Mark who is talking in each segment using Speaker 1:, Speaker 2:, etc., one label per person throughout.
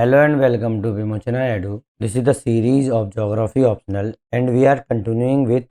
Speaker 1: Hello and welcome to Vimochana Edu. This is the series of Geography Optional and we are continuing with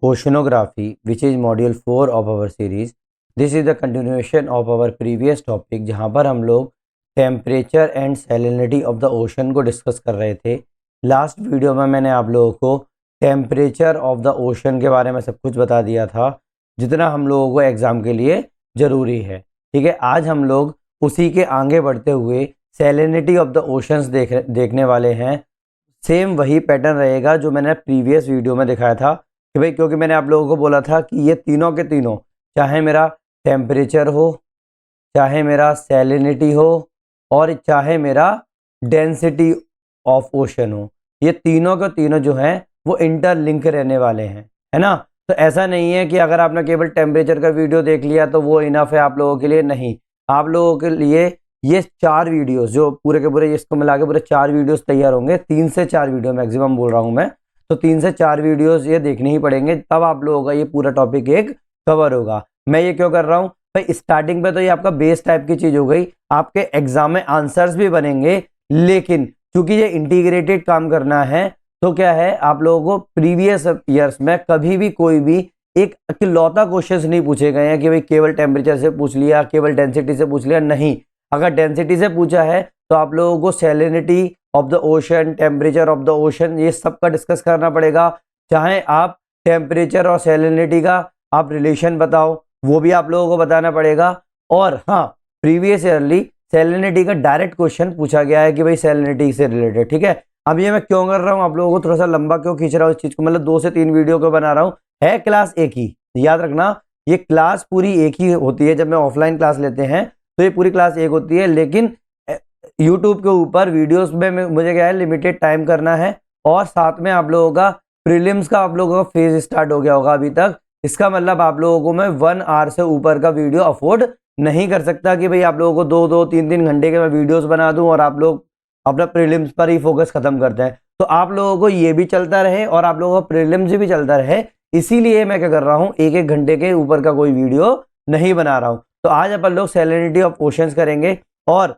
Speaker 1: Oceanography, which is module 4 of our series. This is the continuation of our previous topic जहाँ पर हम लोग temperature and salinity of the ocean को discuss कर रहे थे। Last video में मैंने आप लोगों को टेम्परेचर ऑफ द ओशन के बारे में सब कुछ बता दिया था जितना हम लोगों को एग्ज़ाम के लिए ज़रूरी है। ठीक है, आज हम लोग उसी के आगे बढ़ते हुए सैलिनिटी ऑफ द ओशंस देखने वाले हैं। सेम वही पैटर्न रहेगा जो मैंने प्रीवियस वीडियो में दिखाया था कि भाई, क्योंकि मैंने आप लोगों को बोला था कि ये तीनों के तीनों, चाहे मेरा टेम्परेचर हो, चाहे मेरा सैलिनिटी हो और चाहे मेरा डेंसिटी ऑफ ओशन हो, ये तीनों के तीनों जो हैं वो इंटरलिंक रहने वाले हैं, है ना। तो ऐसा नहीं है कि अगर आपने केवल टेम्परेचर का वीडियो देख लिया तो वो इनफ है आप लोगों के लिए। नहीं, आप लोगों के लिए ये 4 वीडियोस जो पूरे के पूरे इसको मिला के पूरे 4 वीडियोस तैयार होंगे। 3 से 4 वीडियो मैक्सिमम बोल रहा हूँ मैं, तो 3 से 4 वीडियोस ये देखने ही पड़ेंगे, तब आप लोगों का ये पूरा टॉपिक एक कवर होगा। मैं ये क्यों कर रहा हूँ भाई, स्टार्टिंग पे तो ये आपका बेस टाइप की चीज़ हो गई, आपके एग्जाम में आंसर्स भी बनेंगे, लेकिन चूंकि ये इंटीग्रेटेड काम करना है तो क्या है, आप लोगों को प्रीवियस ईयर्स में कभी भी कोई भी एक इकलौता क्वेश्चन नहीं पूछे गए हैं कि भाई केवल टेम्परेचर से पूछ लिया, केवल डेंसिटी से पूछ लिया। नहीं, अगर डेंसिटी से पूछा है तो आप लोगों को salinity of the ocean, temperature of the ocean, ये सब का डिस्कस करना पड़ेगा। चाहे आप टेम्परेचर और सैलिनिटी का आप रिलेशन बताओ, वो भी आप लोगों को बताना पड़ेगा। और हाँ, प्रीवियस ईयरली सैलिनिटी का डायरेक्ट क्वेश्चन पूछा गया है कि भाई सैलिनिटी से रिलेटेड। ठीक है, अब ये मैं क्यों कर रहा हूँ, आप लोगों को थोड़ा सा लंबा क्यों खींच रहा हूँ इस चीज को, मतलब 2 से 3 वीडियो को बना रहा हूँ। है क्लास एक ही, याद रखना, ये क्लास पूरी एक ही होती है। जब मैं ऑफलाइन क्लास लेते हैं तो ये पूरी क्लास एक होती है, लेकिन यूट्यूब के ऊपर वीडियोस में मुझे क्या है, लिमिटेड टाइम करना है। और साथ में आप लोगों का प्रीलिम्स का आप लोगों का फेज स्टार्ट हो गया होगा अभी तक। इसका मतलब आप लोगों को मैं 1 आवर से ऊपर का वीडियो अफोर्ड नहीं कर सकता कि भाई आप लोगों को 2-2, 3-3 घंटे के मैं वीडियोस बना दूं और आप लोग अपना प्रीलिम्स पर ही फोकस खत्म करते हैं। तो आप लोगों को ये भी चलता रहे और आप लोगों का प्रीलिम्स भी चलता रहे, इसीलिए मैं क्या कर रहा हूँ, 1-1 घंटे के ऊपर का कोई वीडियो नहीं बना रहा हूँ। तो आज अपन लोग सैलिनिटी ऑफ ओशंस करेंगे और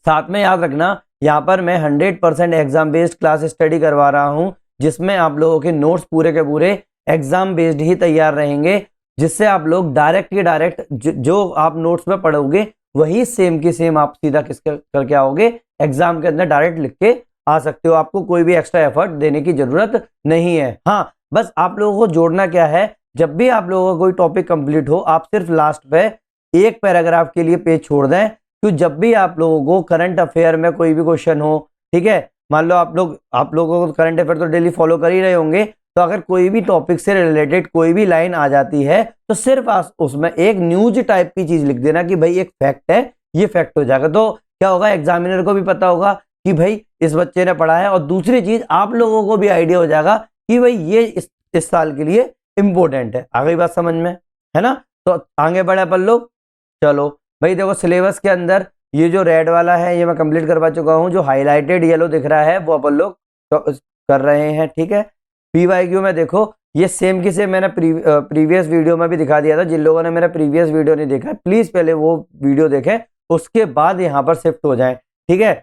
Speaker 1: साथ में याद रखना, यहाँ पर मैं 100% एग्जाम बेस्ड क्लास स्टडी करवा रहा हूँ, जिसमें आप लोगों के नोट्स पूरे के पूरे एग्जाम बेस्ड ही तैयार रहेंगे, जिससे आप लोग डायरेक्ट की डायरेक्ट जो आप नोट्स में पढ़ोगे वही सेम की सेम आप सीधा किस करके आओगे, एग्जाम के अंदर डायरेक्ट लिख के आ सकते हो। आपको कोई भी एक्स्ट्रा एफर्ट देने की जरूरत नहीं है। हाँ, बस आप लोगों को जोड़ना क्या है, जब भी आप लोगों का कोई टॉपिक कंप्लीट हो, आप सिर्फ लास्ट पे एक पैराग्राफ के लिए पेज छोड़ दें। तो जब भी आप लोगों को करंट अफेयर में कोई भी क्वेश्चन हो, ठीक है, मान लो आप लोगों को करंट अफेयर तो डेली फॉलो कर ही रहे होंगे, तो अगर कोई भी टॉपिक से रिलेटेड कोई भी लाइन आ जाती है तो सिर्फ उसमें एक न्यूज टाइप की चीज लिख देना कि भाई एक फैक्ट है, ये फैक्ट हो जाएगा। तो क्या होगा, एग्जामिनर को भी पता होगा कि भाई इस बच्चे ने पढ़ा है, और दूसरी चीज आप लोगों को भी आइडिया हो जाएगा कि भाई ये इस साल के लिए इंपॉर्टेंट है। आ गई बात समझ में, है ना। तो आगे बढ़े अपन लोग। चलो भाई, देखो सिलेबस के अंदर ये जो रेड वाला है ये मैं कंप्लीट करवा चुका हूँ, जो हाईलाइटेड येलो दिख रहा है वो अपन लोग कर रहे हैं। ठीक है, PYQ में देखो ये सेम की सेम मैंने प्रीवियस वीडियो में भी दिखा दिया था। जिन लोगों ने मेरा प्रीवियस वीडियो नहीं देखा है, प्लीज पहले वो वीडियो देखें, उसके बाद यहाँ पर शिफ्ट हो जाएं। ठीक है,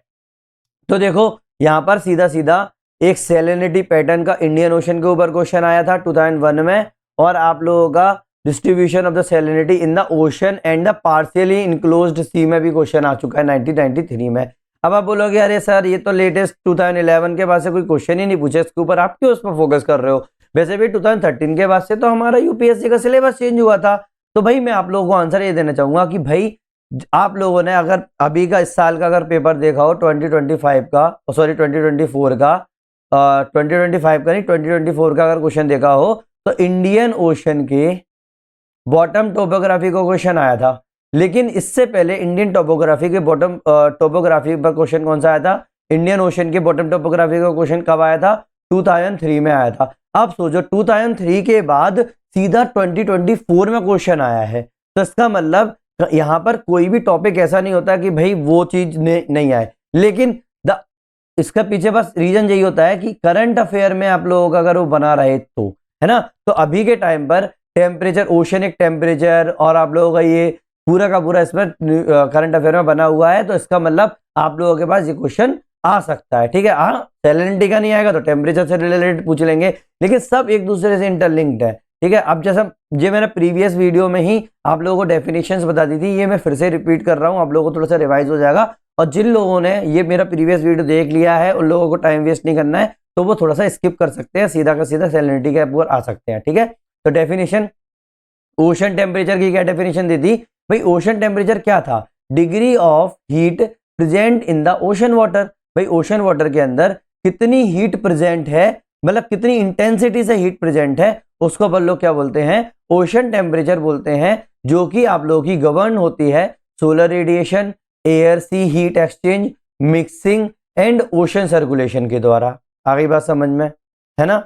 Speaker 1: तो देखो यहाँ पर सीधा सीधा एक सैलिनिटी पैटर्न का इंडियन ओशन के ऊपर क्वेश्चन आया था 2001 में, और आप लोगों का distribution of the salinity in the ocean and the partially enclosed sea में भी क्वेश्चन आ चुका है 1993 में। अब आप बोलोगे अरे सर ये तो लेटेस्ट 2011 के बाद से कोई क्वेश्चन ही नहीं पूछे, इसके ऊपर आप क्यों उस पर फोकस कर रहे हो। वैसे भी 2013 के बाद से तो हमारा यूपीएससी का सिलेबस चेंज हुआ था। तो भाई मैं आप लोगों को आंसर ये देना चाहूंगा कि भाई आप लोगों ने अगर अभी का इस साल का अगर पेपर देखा हो 2025 का, सॉरी 2024 का, 2025 का नहीं 2024 का अगर क्वेश्चन देखा हो, तो इंडियन ओशन के बॉटम टोपोग्राफी का क्वेश्चन आया था। लेकिन इससे पहले इंडियन टोपोग्राफी के बॉटम टोपोग्राफी पर क्वेश्चन कौन सा आया था, इंडियन ओशन के बॉटम टोपोग्राफी का क्वेश्चन कब आया था, 2003 में आया था। अब सोचो 2003 के बाद सीधा 2024 में क्वेश्चन आया है, तो इसका मतलब यहाँ पर कोई भी टॉपिक ऐसा नहीं होता कि भाई वो चीज नहीं आए। लेकिन इसका पीछे बस रीजन यही होता है कि करंट अफेयर में आप लोगों का अगर वो बना रहे तो, है ना। तो अभी के टाइम पर टेम्परेचर, ओशनिक टेम्परेचर और आप लोगों का ये पूरा का पूरा इसमें करंट अफेयर में बना हुआ है, तो इसका मतलब आप लोगों के पास ये क्वेश्चन आ सकता है, ठीक है। हाँ, सैलिनिटी का नहीं आएगा तो टेम्परेचर से रिलेटेड पूछ लेंगे, लेकिन सब एक दूसरे से इंटरलिंक्ड है, ठीक है। अब जैसा ये मैंने प्रीवियस वीडियो में ही आप लोगों को डेफिनेशंस बता दी थी, ये मैं फिर से रिपीट कर रहा हूँ, आप लोगों को थोड़ा सा रिवाइज हो जाएगा। और जिन लोगों ने ये मेरा प्रीवियस वीडियो देख लिया है उन लोगों को टाइम वेस्ट नहीं करना है, तो वो थोड़ा सा स्किप कर सकते हैं, सीधा का सीधा सैलिनिटी के ऊपर आ सकते हैं, ठीक है। तो डेफिनेशन, ओशन टेम्परेचर की क्या डेफिनेशन दी थी भाई? ओशन टेम्परेचर क्या था? Degree of heat present in the ocean water. भाई ओशन वाटर के अंदर कितनी हीट प्रेजेंट है, मतलब कितनी इंटेंसिटी से हीट प्रेजेंट है, उसको अपन लोग क्या बोलते हैं? ओशन टेम्परेचर बोलते हैं, जो कि आप लोगों की गवर्न होती है solar radiation, air sea heat exchange, mixing and ocean circulation के द्वारा। आ गई बात समझ में, है ना?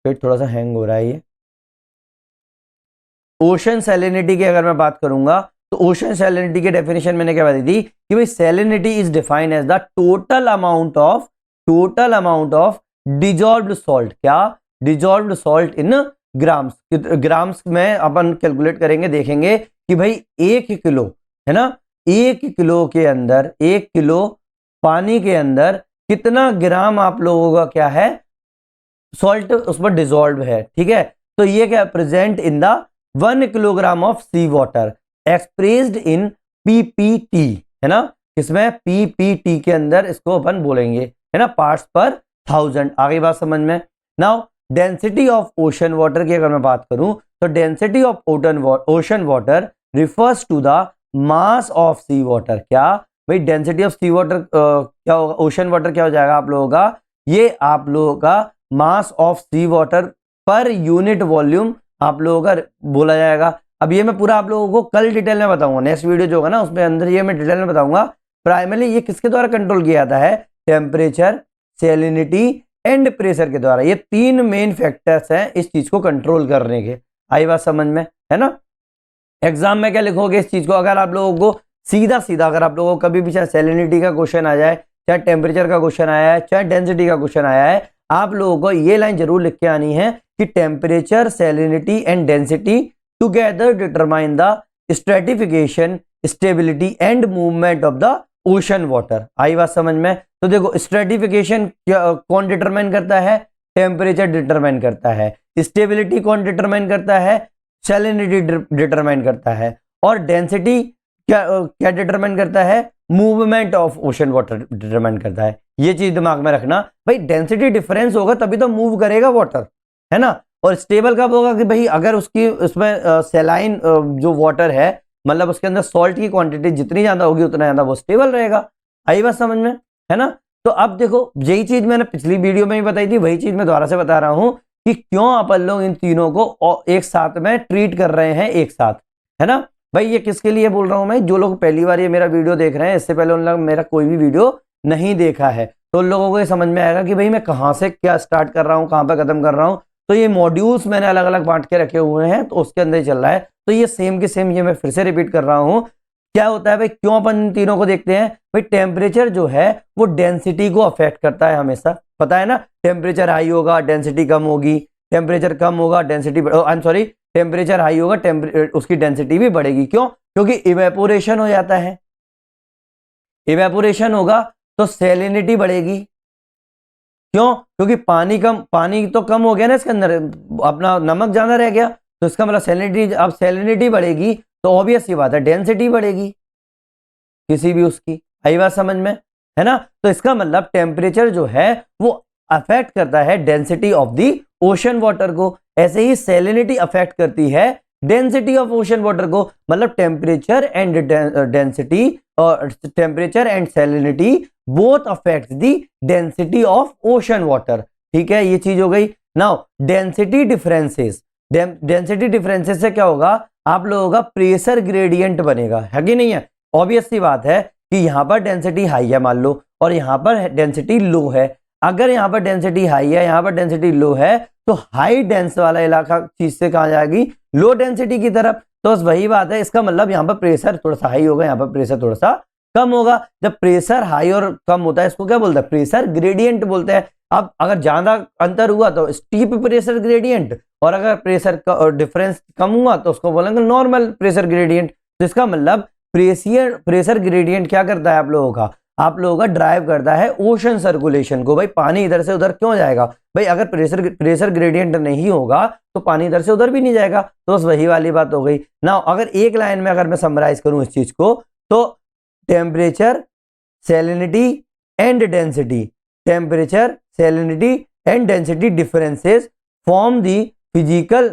Speaker 1: फिर थोड़ा सा हैंग हो रहा है ये। ओशन सैलिनिटी की अगर मैं बात करूंगा तो ओशन सैलिनिटी की डेफिनेशन मैंने क्या बताई थी कि भाई salinity is defined as the total amount of dissolved salt. क्या? Dissolved salt in grams. Grams में अपन कैलकुलेट करेंगे, देखेंगे कि भाई 1 किलो, है ना, 1 किलो के अंदर, 1 किलो पानी के अंदर कितना ग्राम आप लोगों का क्या है, सॉल्ट उस पर डिजॉल्व है, ठीक है। तो ये क्या present in the 1 kilogram of sea water expressed in PPT, है ना, इसमें पीपीटी के अंदर इसको अपन बोलेंगे, है ना, पार्ट्स पर 1000। आगे बात समझ में। Now density of ocean water की अगर मैं बात करूं तो density of ocean water refers to the mass of sea water. क्या भाई? डेंसिटी ऑफ सी वाटर क्या होगा? ओशन वाटर क्या हो जाएगा आप लोगों का? ये आप लोगों का mass of sea water per unit volume आप लोगों का बोला जाएगा। अब ये मैं पूरा आप लोगों को कल डिटेल में बताऊंगा, नेक्स्ट वीडियो जो होगा ना उसमें अंदर ये मैं डिटेल में बताऊंगा। प्राइमरली ये किसके द्वारा कंट्रोल किया जाता है? टेम्परेचर, सैलिनिटी एंड प्रेशर के द्वारा। ये 3 मेन फैक्टर्स हैं इस चीज को कंट्रोल करने के। आई बात समझ में, है ना? एग्जाम में क्या लिखोगे इस चीज को? अगर आप लोगों को सीधा सीधा अगर आप लोगों को कभी भी चाहे सैलिनिटी का क्वेश्चन आ जाए, चाहे टेम्परेचर का क्वेश्चन आया है, चाहे डेंसिटी का क्वेश्चन आया है, आप लोगों को ये लाइन जरूर लिख के आनी है कि temperature, salinity and density together determine the stratification, stability and movement of the ocean water. आई बात समझ में? तो देखो, स्ट्रेटिफिकेशन कौन डिटरमाइन करता है? टेम्परेचर डिटरमाइन करता है। स्टेबिलिटी कौन डिटरमाइन करता है? सैलिनिटी डिटरमाइन करता है। और डेंसिटी क्या डिटरमाइन करता है? Movement of ocean water determine करता है। ये चीज दिमाग में रखना भाई, डेंसिटी डिफरेंस होगा तभी तो मूव करेगा वाटर, है ना। और स्टेबल कब होगा? कि भाई अगर उसकी उसमें सैलाइन जो वाटर है, मतलब उसके अंदर सॉल्ट की क्वांटिटी जितनी ज्यादा होगी उतना ज्यादा वो स्टेबल रहेगा। आई बात समझ में, है ना? तो अब देखो, यही चीज मैंने पिछली वीडियो में भी बताई थी, वही चीज मैं दोबारा से बता रहा हूं कि क्यों अपन लोग इन तीनों को एक साथ में ट्रीट कर रहे हैं, एक साथ, है ना भाई। ये किसके लिए बोल रहा हूं मैं? जो लोग पहली बार ये मेरा वीडियो देख रहे हैं, इससे पहले उन लोग मेरा कोई भी वीडियो नहीं देखा है, तो उन लोगों को ये समझ में आएगा कि भाई मैं कहाँ से क्या स्टार्ट कर रहा हूँ, कहाँ पर खत्म कर रहा हूँ। तो ये मॉड्यूल्स मैंने अलग अलग बांट के रखे हुए हैं, तो उसके अंदर ही चल रहा है। तो ये सेम के सेम ये मैं फिर से रिपीट कर रहा हूँ। क्या होता है भाई, क्यों अपन इन तीनों को देखते हैं भाई? टेम्परेचर जो है वो डेंसिटी को अफेक्ट करता है हमेशा, पता है ना। टेम्परेचर हाई होगा, डेंसिटी कम होगी, टेम्परेचर कम होगा, density, I am sorry, temperature high होगा, उसकी डेंसिटी भी बढ़ेगी। क्यों? क्योंकि इवेपोरेशन हो जाता है। इवेपोरेशन होगा तो सैलिनिटी बढ़ेगी। क्यों? क्योंकि पानी तो कम हो गया ना इसके अंदर, अपना नमक ज्यादा रह गया, तो इसका मतलब सैलिनिटी, अब सैलिनिटी बढ़ेगी तो ऑब्वियस सी बात है डेंसिटी बढ़ेगी किसी भी उसकी। आई बात समझ में, है ना? तो इसका मतलब टेम्परेचर जो है वो अफेक्ट करता है density of the ocean water को। ऐसे ही सैलिनिटी अफेक्ट करती है डेंसिटी ऑफ ओशन वाटर को। मतलब टेम्परेचर एंड डेंसिटी और temperature and salinity both affect the density of ocean water. ठीक है, ये चीज हो गई। Now density differences, density differences से क्या होगा? आप लोगों का प्रेशर ग्रेडियंट बनेगा, है कि नहीं है? ऑब्वियस सी बात है कि यहां पर डेंसिटी हाई है मान लो, और यहां पर डेंसिटी लो है। अगर यहां पर डेंसिटी हाई है, यहां पर डेंसिटी लो है, तो हाई डेंस वाला इलाका चीज से कहां जाएगी? लो डेंसिटी की तरफ। तो वही बात है, इसका मतलब यहां पर प्रेशर थोड़ा सा हाई होगा, यहां पर प्रेशर थोड़ा सा कम होगा। जब प्रेशर हाई और कम होता है इसको क्या बोलते हैं? प्रेशर ग्रेडियंट बोलते हैं। अब अगर ज्यादा अंतर हुआ तो स्टीप प्रेशर ग्रेडियंट, और अगर प्रेशर का डिफरेंस कम हुआ तो उसको बोलेंगे नॉर्मल प्रेशर ग्रेडियंट। तो इसका मतलब प्रेशर ग्रेडियंट क्या करता है आप लोगों का? आप लोगों का ड्राइव करता है ओशन सर्कुलेशन को। भाई पानी इधर से उधर क्यों जाएगा? भाई अगर प्रेशर ग्रेडियंट नहीं होगा तो पानी इधर से उधर भी नहीं जाएगा। तो बस वही वाली बात हो गई ना। अगर एक लाइन में अगर मैं समराइज करूं इस चीज को, तो temperature, salinity and density, temperature, salinity and density differences form the physical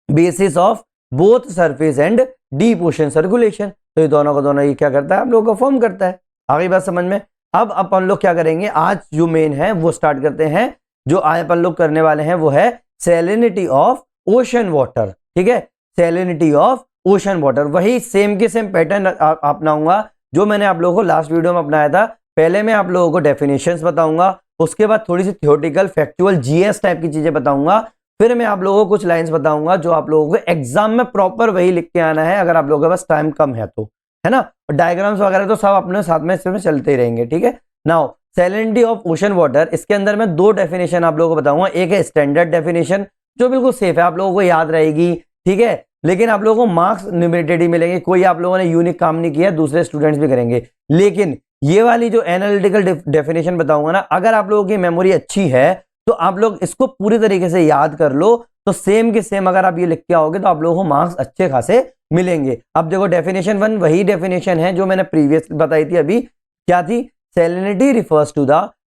Speaker 1: basis of both surface and deep ocean circulation. तो ये दोनों का दोनों ये क्या करता है? आप लोगों को फॉर्म करता है। आगे बात समझ में। अब अपन लोग क्या करेंगे, आज जो मेन है वो स्टार्ट करते हैं। जो आज अपन लोग करने वाले हैं वो है सैलिनिटी ऑफ ओशन वाटर। ठीक है, सैलिनिटी ऑफ ओशन वाटर। वही सेम के सेम पैटर्न अपनाऊंगा जो मैंने आप लोगों को लास्ट वीडियो में अपनाया था। पहले मैं आप लोगों को डेफिनेशंस बताऊंगा, उसके बाद थोड़ी सी थियोरेटिकल फैक्चुअल जीएस टाइप की चीजें बताऊंगा, फिर मैं आप लोगों को कुछ लाइंस बताऊंगा जो आप लोगों को एग्जाम में प्रॉपर वही लिख के आना है, अगर आप लोगों के पास टाइम कम है तो, है ना। और डायग्राम्स वगैरह तो सब अपने साथ में इसमें चलते ही रहेंगे। ठीक है, now salinity of ocean water, इसके अंदर मैं दो डेफिनेशन आप लोगों को बताऊंगा। एक है स्टैंडर्ड डेफिनेशन जो बिल्कुल सेफ है, आप लोगों को याद रहेगी। ठीक है, लेकिन आप लोगों को मार्क्स लिमिटेड ही मिलेंगे, कोई आप लोगों ने यूनिक काम नहीं किया, दूसरे स्टूडेंट्स भी करेंगे। लेकिन ये वाली जो एनालिटिकल डेफिनेशन बताऊंगा ना, अगर आप लोगों की मेमोरी अच्छी है तो आप लोग इसको पूरी तरीके से याद कर लो, तो सेम के सेम अगर आप ये लिख के आओगे तो आप लोगों को मार्क्स अच्छे खासे मिलेंगे। अब देखो डेफिनेशन 1 वही डेफिनेशन है जो मैंने प्रीवियस बताई थी अभी। क्या थी? Salinity refers to the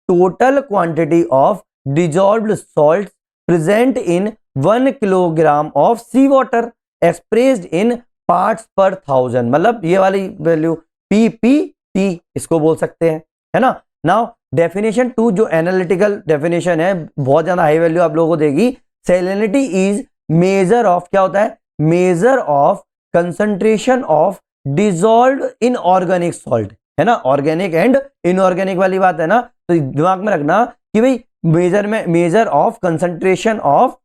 Speaker 1: total quantity of dissolved salt present in 1 kilogram of sea water expressed in parts per 1000। मतलब ये वाली वैल्यू पीपीटी इसको बोल सकते हैं, है ना। नाउ डेफिनेशन 2 जो एनालिटिकल डेफिनेशन है, बहुत ज्यादा हाई वैल्यू आप लोगों को देगी। सैलिनिटी इज मेजर ऑफ, क्या होता है? Measure of concentration of dissolved inorganic salt, है ना। ऑर्गेनिक एंड इनऑर्गेनिक वाली बात है ना, तो दिमाग में रखना कि भाई measure of concentration of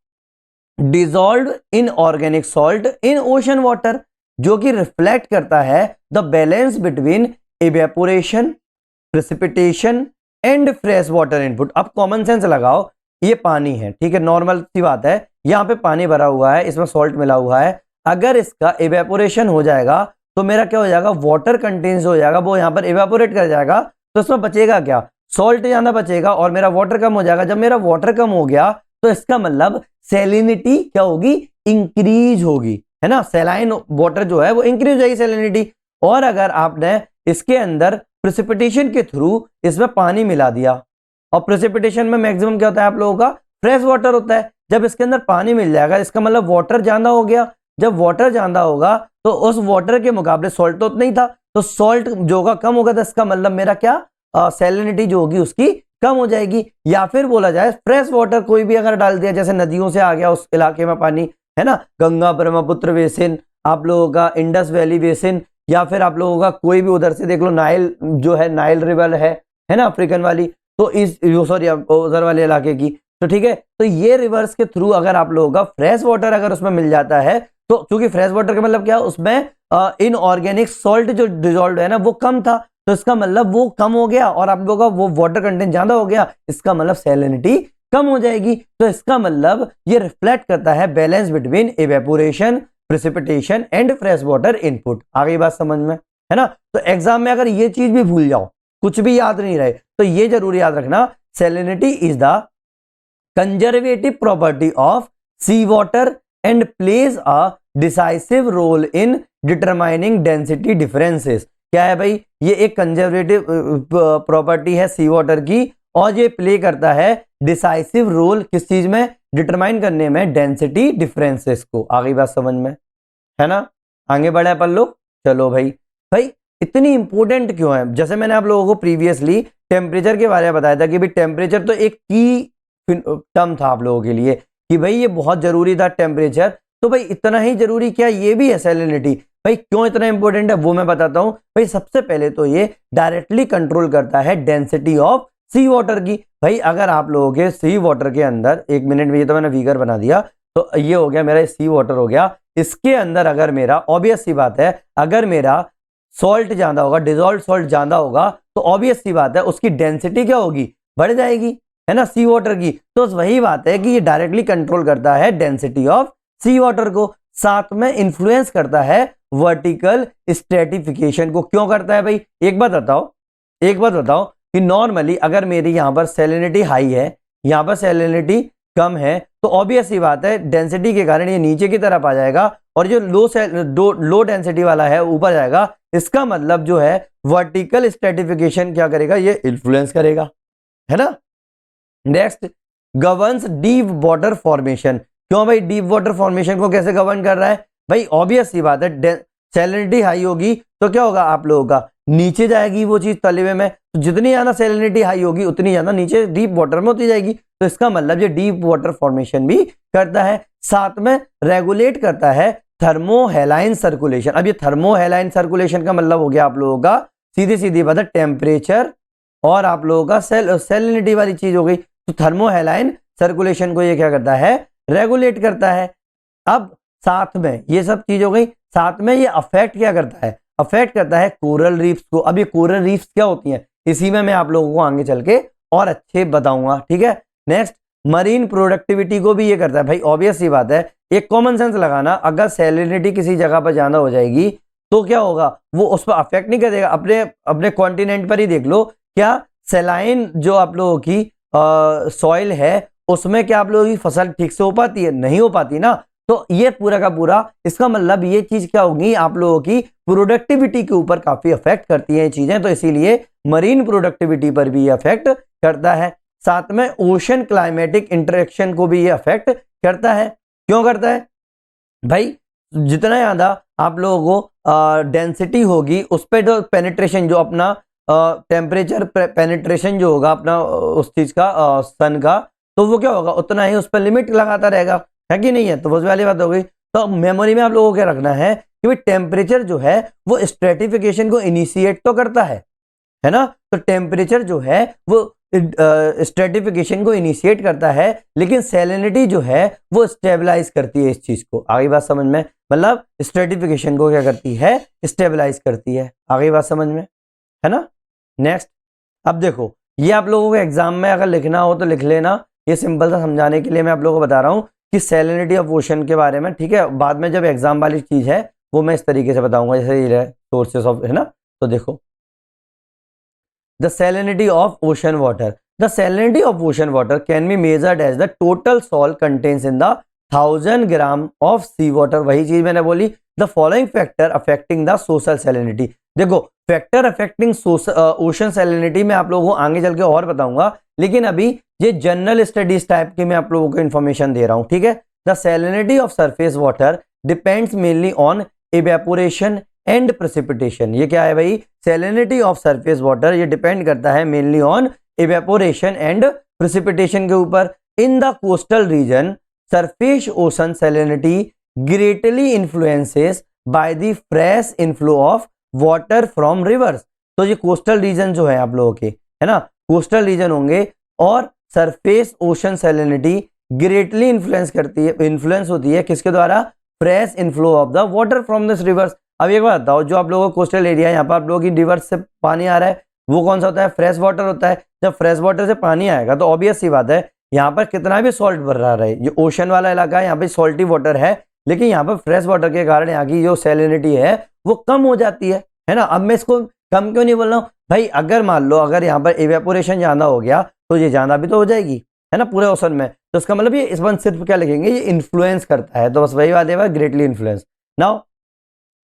Speaker 1: dissolved inorganic salt in ocean water, जो कि रिफ्लेक्ट करता है the balance between evaporation, precipitation and fresh water input. अब कॉमन सेंस लगाओ, ये पानी है, ठीक है, नॉर्मल सी बात है, यहाँ पे पानी भरा हुआ है, इसमें सॉल्ट मिला हुआ है। अगर इसका इवेपोरेशन हो जाएगा तो मेरा क्या हो जाएगा? वाटर कंटेंस हो जाएगा, वो यहाँ पर इवेपोरेट कर जाएगा, तो इसमें बचेगा क्या? सॉल्ट ज्यादा बचेगा और मेरा वाटर कम हो जाएगा। जब मेरा वाटर कम हो गया तो इसका मतलब सैलिनिटी क्या होगी? इंक्रीज होगी, है ना। सैलाइन वाटर जो है वो इंक्रीज हो जाएगी सैलिनिटी। और अगर आपने इसके अंदर प्रेसिपिटेशन के थ्रू इसमें पानी मिला दिया, और प्रेसिपिटेशन में मैक्सिमम क्या होता है आप लोगों का? फ्रेश वाटर होता है। जब इसके अंदर पानी मिल जाएगा इसका मतलब वाटर ज्यादा हो गया। जब वाटर ज्यादा होगा तो उस वाटर के मुकाबले सॉल्ट तो उतना ही था, तो सॉल्ट जो होगा कम होगा, तो इसका मतलब मेरा क्या? सैलिनिटी जो होगी उसकी कम हो जाएगी। या फिर बोला जाए फ्रेश वाटर कोई भी अगर डाल दिया, जैसे नदियों से आ गया उस इलाके में पानी, है ना, गंगा ब्रह्मपुत्र बेसिन, आप लोगों का इंडस वैली बेसिन, या फिर आप लोगों का कोई भी उधर से देख लो, नाइल जो है, नाइल रिवर है ना, अफ्रीकन वाली, तो इस सॉरी उधर वाले इलाके की, तो ठीक है। तो ये रिवर्स के थ्रू अगर आप लोगों का फ्रेश वाटर अगर उसमें मिल जाता है, तो क्योंकि फ्रेश वाटर का मतलब क्या, उसमें इनऑर्गेनिक सॉल्ट जो डिजॉल्व है ना वो कम था, तो इसका मतलब वो कम हो गया और आप लोगों का वो वाटर कंटेंट ज्यादा हो गया, इसका मतलब सैलिनिटी कम हो जाएगी। तो इसका मतलब ये रिफ्लेक्ट करता है balance between evaporation, precipitation and fresh water input. आ गई बात समझ में, है ना। तो एग्जाम में अगर ये चीज भी भूल जाओ, कुछ भी याद नहीं रहे, तो ये जरूर याद रखना, salinity is the conservative property of sea water and plays a decisive role in determining density differences. क्या है भाई? ये एक कंजर्वेटिव प्रॉपर्टी है सी वाटर की, और ये प्ले करता है डिसाइसिव रोल किस चीज में? डिटरमाइन करने में डेंसिटी डिफरेंसेस को। आ गई बात समझ में, है ना। आगे बढ़े अपन लोग, चलो भाई। इतनी इंपॉर्टेंट क्यों है? जैसे मैंने आप लोगों को प्रीवियसली टेम्परेचर के बारे में बताया था कि भाई टेम्परेचर तो एक की टर्म था आप लोगों के लिए, कि भाई ये बहुत जरूरी था टेम्परेचर। तो भाई इतना ही जरूरी क्या ये भी है सैलिनिटी? भाई क्यों इतना इंपॉर्टेंट है वो मैं बताता हूं। भाई सबसे पहले तो ये डायरेक्टली कंट्रोल करता है डेंसिटी ऑफ सी वाटर की। भाई अगर आप लोगों के सी वाटर के अंदर, एक मिनट में, ये तो मैंने फिगर बना दिया, तो ये हो गया मेरा सी वाटर हो गया, इसके अंदर अगर मेरा, ऑब्वियस सी बात है, अगर मेरा सॉल्ट ज्यादा होगा, डिजॉल्व सॉल्ट ज्यादा होगा, तो ऑब्वियस सी बात है उसकी डेंसिटी क्या होगी? बढ़ जाएगी, है ना, सी वाटर की। तो वही बात है कि ये डायरेक्टली कंट्रोल करता है डेंसिटी ऑफ सी वाटर को, साथ में इंफ्लुएंस करता है वर्टिकल स्ट्रेटिफिकेशन को। क्यों करता है भाई? एक बात बताओ, एक बात बताओ कि नॉर्मली अगर मेरी यहाँ पर सैलिनिटी हाई है, यहाँ पर सैलिनिटी कम है, तो ऑब्वियस सी बात है डेंसिटी के कारण ये नीचे की तरफ आ जाएगा और जो लो डेंसिटी वाला है ऊपर जाएगा। इसका मतलब जो है वर्टिकल स्ट्रेटिफिकेशन क्या करेगा, ये इन्फ्लुएंस करेगा, है ना। Next, governs deep water formation. क्यों भाई डीप वाटर फॉर्मेशन को कैसे गवर्न कर रहा है? भाई ऑब्वियस सी बात है सैलिनिटी हाई होगी तो क्या होगा आप लोगों का, नीचे जाएगी वो चीज तलवे में, तो जितनी ज्यादा सैलिनिटी हाई होगी उतनी ज्यादा नीचे डीप वाटर में होती जाएगी। तो इसका मतलब ये डीप वाटर फॉर्मेशन भी करता है। साथ में रेगुलेट करता है थर्मोहेलाइन सर्कुलेशन। अब ये थर्मोहेलाइन सर्कुलेशन का मतलब हो गया आप लोगों का सीधी सीधी बात है टेम्परेचर और आप लोगों का सैलिनिटी वाली चीज हो गई। तो थर्मोहेलाइन सर्कुलेशन को ये क्या करता है, रेगुलेट करता है। अब साथ में ये सब चीज हो गई, साथ में ये अफेक्ट क्या करता है, अफेक्ट करता है कोरल रीफ्स को। अब ये कोरल रीफ्स क्या होती हैं इसी में मैं आप लोगों को आगे चल के और अच्छे बताऊंगा, ठीक है। नेक्स्ट, मरीन प्रोडक्टिविटी को भी ये करता है। भाई ऑब्वियस सी बात है, एक कॉमन सेंस लगाना, अगर सैलिनिटी किसी जगह पर ज्यादा हो जाएगी तो क्या होगा, वो उस पर अफेक्ट नहीं करेगा। अपने अपने कॉन्टिनेंट पर ही देख लो, क्या सैलाइन जो आप लोगों की सॉइल है उसमें क्या आप लोगों की फसल ठीक से हो पाती है, नहीं हो पाती ना। तो ये पूरा का पूरा इसका मतलब ये चीज क्या होगी, आप लोगों की प्रोडक्टिविटी के ऊपर काफी अफेक्ट करती है चीजें, तो इसीलिए मरीन प्रोडक्टिविटी पर भी ये अफेक्ट करता है। साथ में ओशन क्लाइमेटिक इंटरेक्शन को भी ये अफेक्ट करता है। क्यों करता है भाई, जितना ज्यादा आप लोगों को डेंसिटी होगी उस पर जो पेनिट्रेशन जो अपना टेम्परेचर पेनिट्रेशन जो होगा अपना उस चीज का सन का, तो वो क्या होगा उतना ही उस पर लिमिट लगाता रहेगा, है कि नहीं है। तो वो वाली बात हो गई। तो मेमोरी में आप लोगों को क्या रखना है कि भाई टेम्परेचर जो है वो स्ट्रेटिफिकेशन को इनिशिएट तो करता है ना। तो टेम्परेचर जो है वो स्ट्रेटिफिकेशन को इनिशिएट करता है, लेकिन सैलिनिटी जो है वो स्टेबलाइज करती है इस चीज को। आगे बात समझ में, मतलब स्ट्रेटिफिकेशन को क्या करती है, स्टेबलाइज करती है। आगे बात समझ में, है ना। नेक्स्ट, अब देखो ये आप लोगों को एग्जाम में अगर लिखना हो तो लिख लेना, ये सिंपल सा समझाने के लिए मैं आप लोगों को बता रहा हूं कि सैलिनिटी ऑफ ओशन के बारे में, ठीक है। बाद में जब एग्जाम वाली चीज है वो मैं इस तरीके से बताऊंगा, जैसे ये सोर्सेस ऑफ, है ना। तो देखो, the salinity of ocean water, the salinity of ocean water can be measured as the total salt contents in the 1000 gram of sea water. वही चीज मैंने बोली, the following factor affecting the social salinity. देखो factor affecting ocean salinity में आप लोगों को आगे चल के और बताऊंगा, लेकिन अभी ये जनरल स्टडीज टाइप की मैं आप लोगों को इन्फॉर्मेशन दे रहा हूं, ठीक है। The salinity of surface water depends mainly on evaporation and precipitation. ये क्या है भाई, सैलिनिटी ऑफ सरफेस वाटर ये डिपेंड करता है mainly on evaporation and precipitation के ऊपर। In the coastal region surface ocean salinity greatly influences bye the fresh inflow of water from reverse. तो ये कोस्टल रीजन जो है आप लोगों के, है ना, कोस्टल रीजन होंगे और surface ocean salinity greatly influence करती है, इन्फ्लुएंस होती है किसके द्वारा, fresh inflow of the water from this reverse. अब एक बात बताओ, जो आप लोगों को कोस्टल एरिया है यहाँ पर आप लोगों की रिवर्स से पानी आ रहा है, वो कौन सा होता है, फ्रेश वाटर होता है। जब फ्रेश वाटर से पानी आएगा तो ऑब्वियस सी बात है यहाँ पर कितना भी सॉल्ट भर रहा है, जो ओशन वाला इलाका है यहाँ पे सॉल्टी वाटर है, लेकिन यहाँ पर फ्रेश वाटर के कारण यहाँ की जो सैलिनिटी है वो कम हो जाती है ना। अब मैं इसको कम क्यों नहीं बोल रहा हूँ भाई, अगर मान लो अगर यहाँ पर इवेपोरेशन ज्यादा हो गया तो ये ज्यादा भी तो हो जाएगी, है ना, पूरे ओशन में। तो इसका मतलब ये इस बार सिर्फ क्या लिखेंगे, ये इन्फ्लुएंस करता है, तो बस वही बात है, greatly influence. Now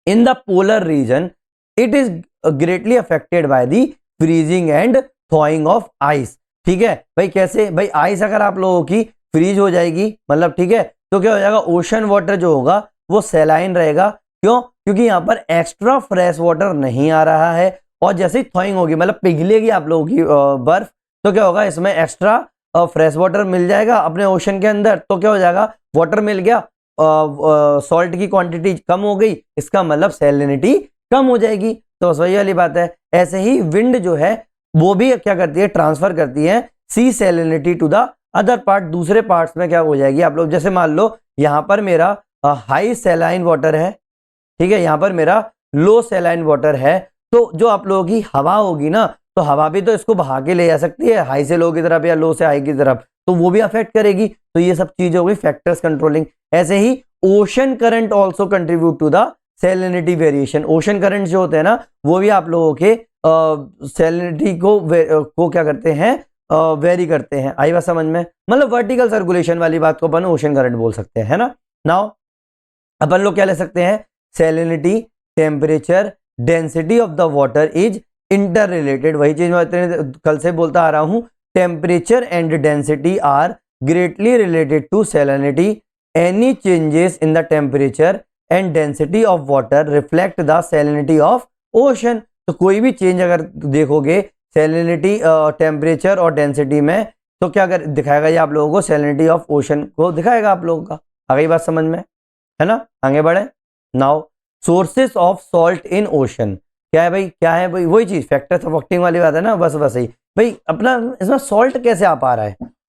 Speaker 1: in the polar region it is greatly affected by the freezing and थॉइंग of ice. ठीक है भाई, कैसे भाई, आइस अगर आप लोगों की फ्रीज हो जाएगी, मतलब ठीक है, तो क्या हो जाएगा, ओशन वाटर जो होगा वो सैलाइन रहेगा। क्यों, क्योंकि यहाँ पर एक्स्ट्रा फ्रेश वाटर नहीं आ रहा है, और जैसे ही थॉइंग होगी मतलब पिघलेगी आप लोगों की बर्फ, तो क्या होगा, इसमें एक्स्ट्रा फ्रेश वाटर मिल जाएगा अपने ओशन के अंदर, तो क्या हो जाएगा, वाटर मिल गया, सॉल्ट की क्वांटिटी कम हो गई, इसका मतलब सैलिनिटी कम हो जाएगी। तो वही वाली बात है। ऐसे ही विंड जो है वो भी क्या करती है, ट्रांसफर करती है sea salinity to the other part, दूसरे पार्ट्स में क्या हो जाएगी आप लोग, जैसे मान लो यहाँ पर मेरा हाई सैलाइन वाटर है, ठीक है, यहाँ पर मेरा लो सैलाइन वाटर है, तो जो आप लोगों की हवा होगी ना, तो हवा भी तो इसको बहा के ले जा सकती है हाई से लो की तरफ या लो से हाई की तरफ, तो वो भी अफेक्ट करेगी। तो ये सब चीजें हो गई फैक्टर्स कंट्रोलिंग। ऐसे ही ocean current also contribute to the salinity variation. Ocean current जो होते हैं ना, वो भी आप लोगों के सैलिनिटी को क्या करते हैं, वेरी करते हैं। आई बात समझ में, मतलब वर्टिकल सर्कुलेशन वाली बात को अपन ओशन करंट बोल सकते हैं, है ना। नाउ अपन लोग क्या ले सकते हैं, salinity, temperature, density of the water is inter related. वही चीज मैं कल से बोलता आ रहा हूं, temperature and density are greatly related to salinity. Any changes in the temperature and density of water reflect the salinity of ocean. तो कोई भी चेंज अगर देखोगे सैलिनिटी, टेम्परेचर और डेंसिटी में, तो क्या कर दिखाएगा ये आप लोगों को, सैलिनिटी ऑफ ओशन को दिखाएगा आप लोगों का। आ गई बात समझ में, है ना। आगे बढ़े। Now sources of salt in ocean क्या है भाई, क्या है भाई, वही चीज फैक्टर्स ऑफ ऑक्टिंग वाली बात है ना, बस वही भाई। अपना इसमें सॉल्ट कैसे आ पा रहा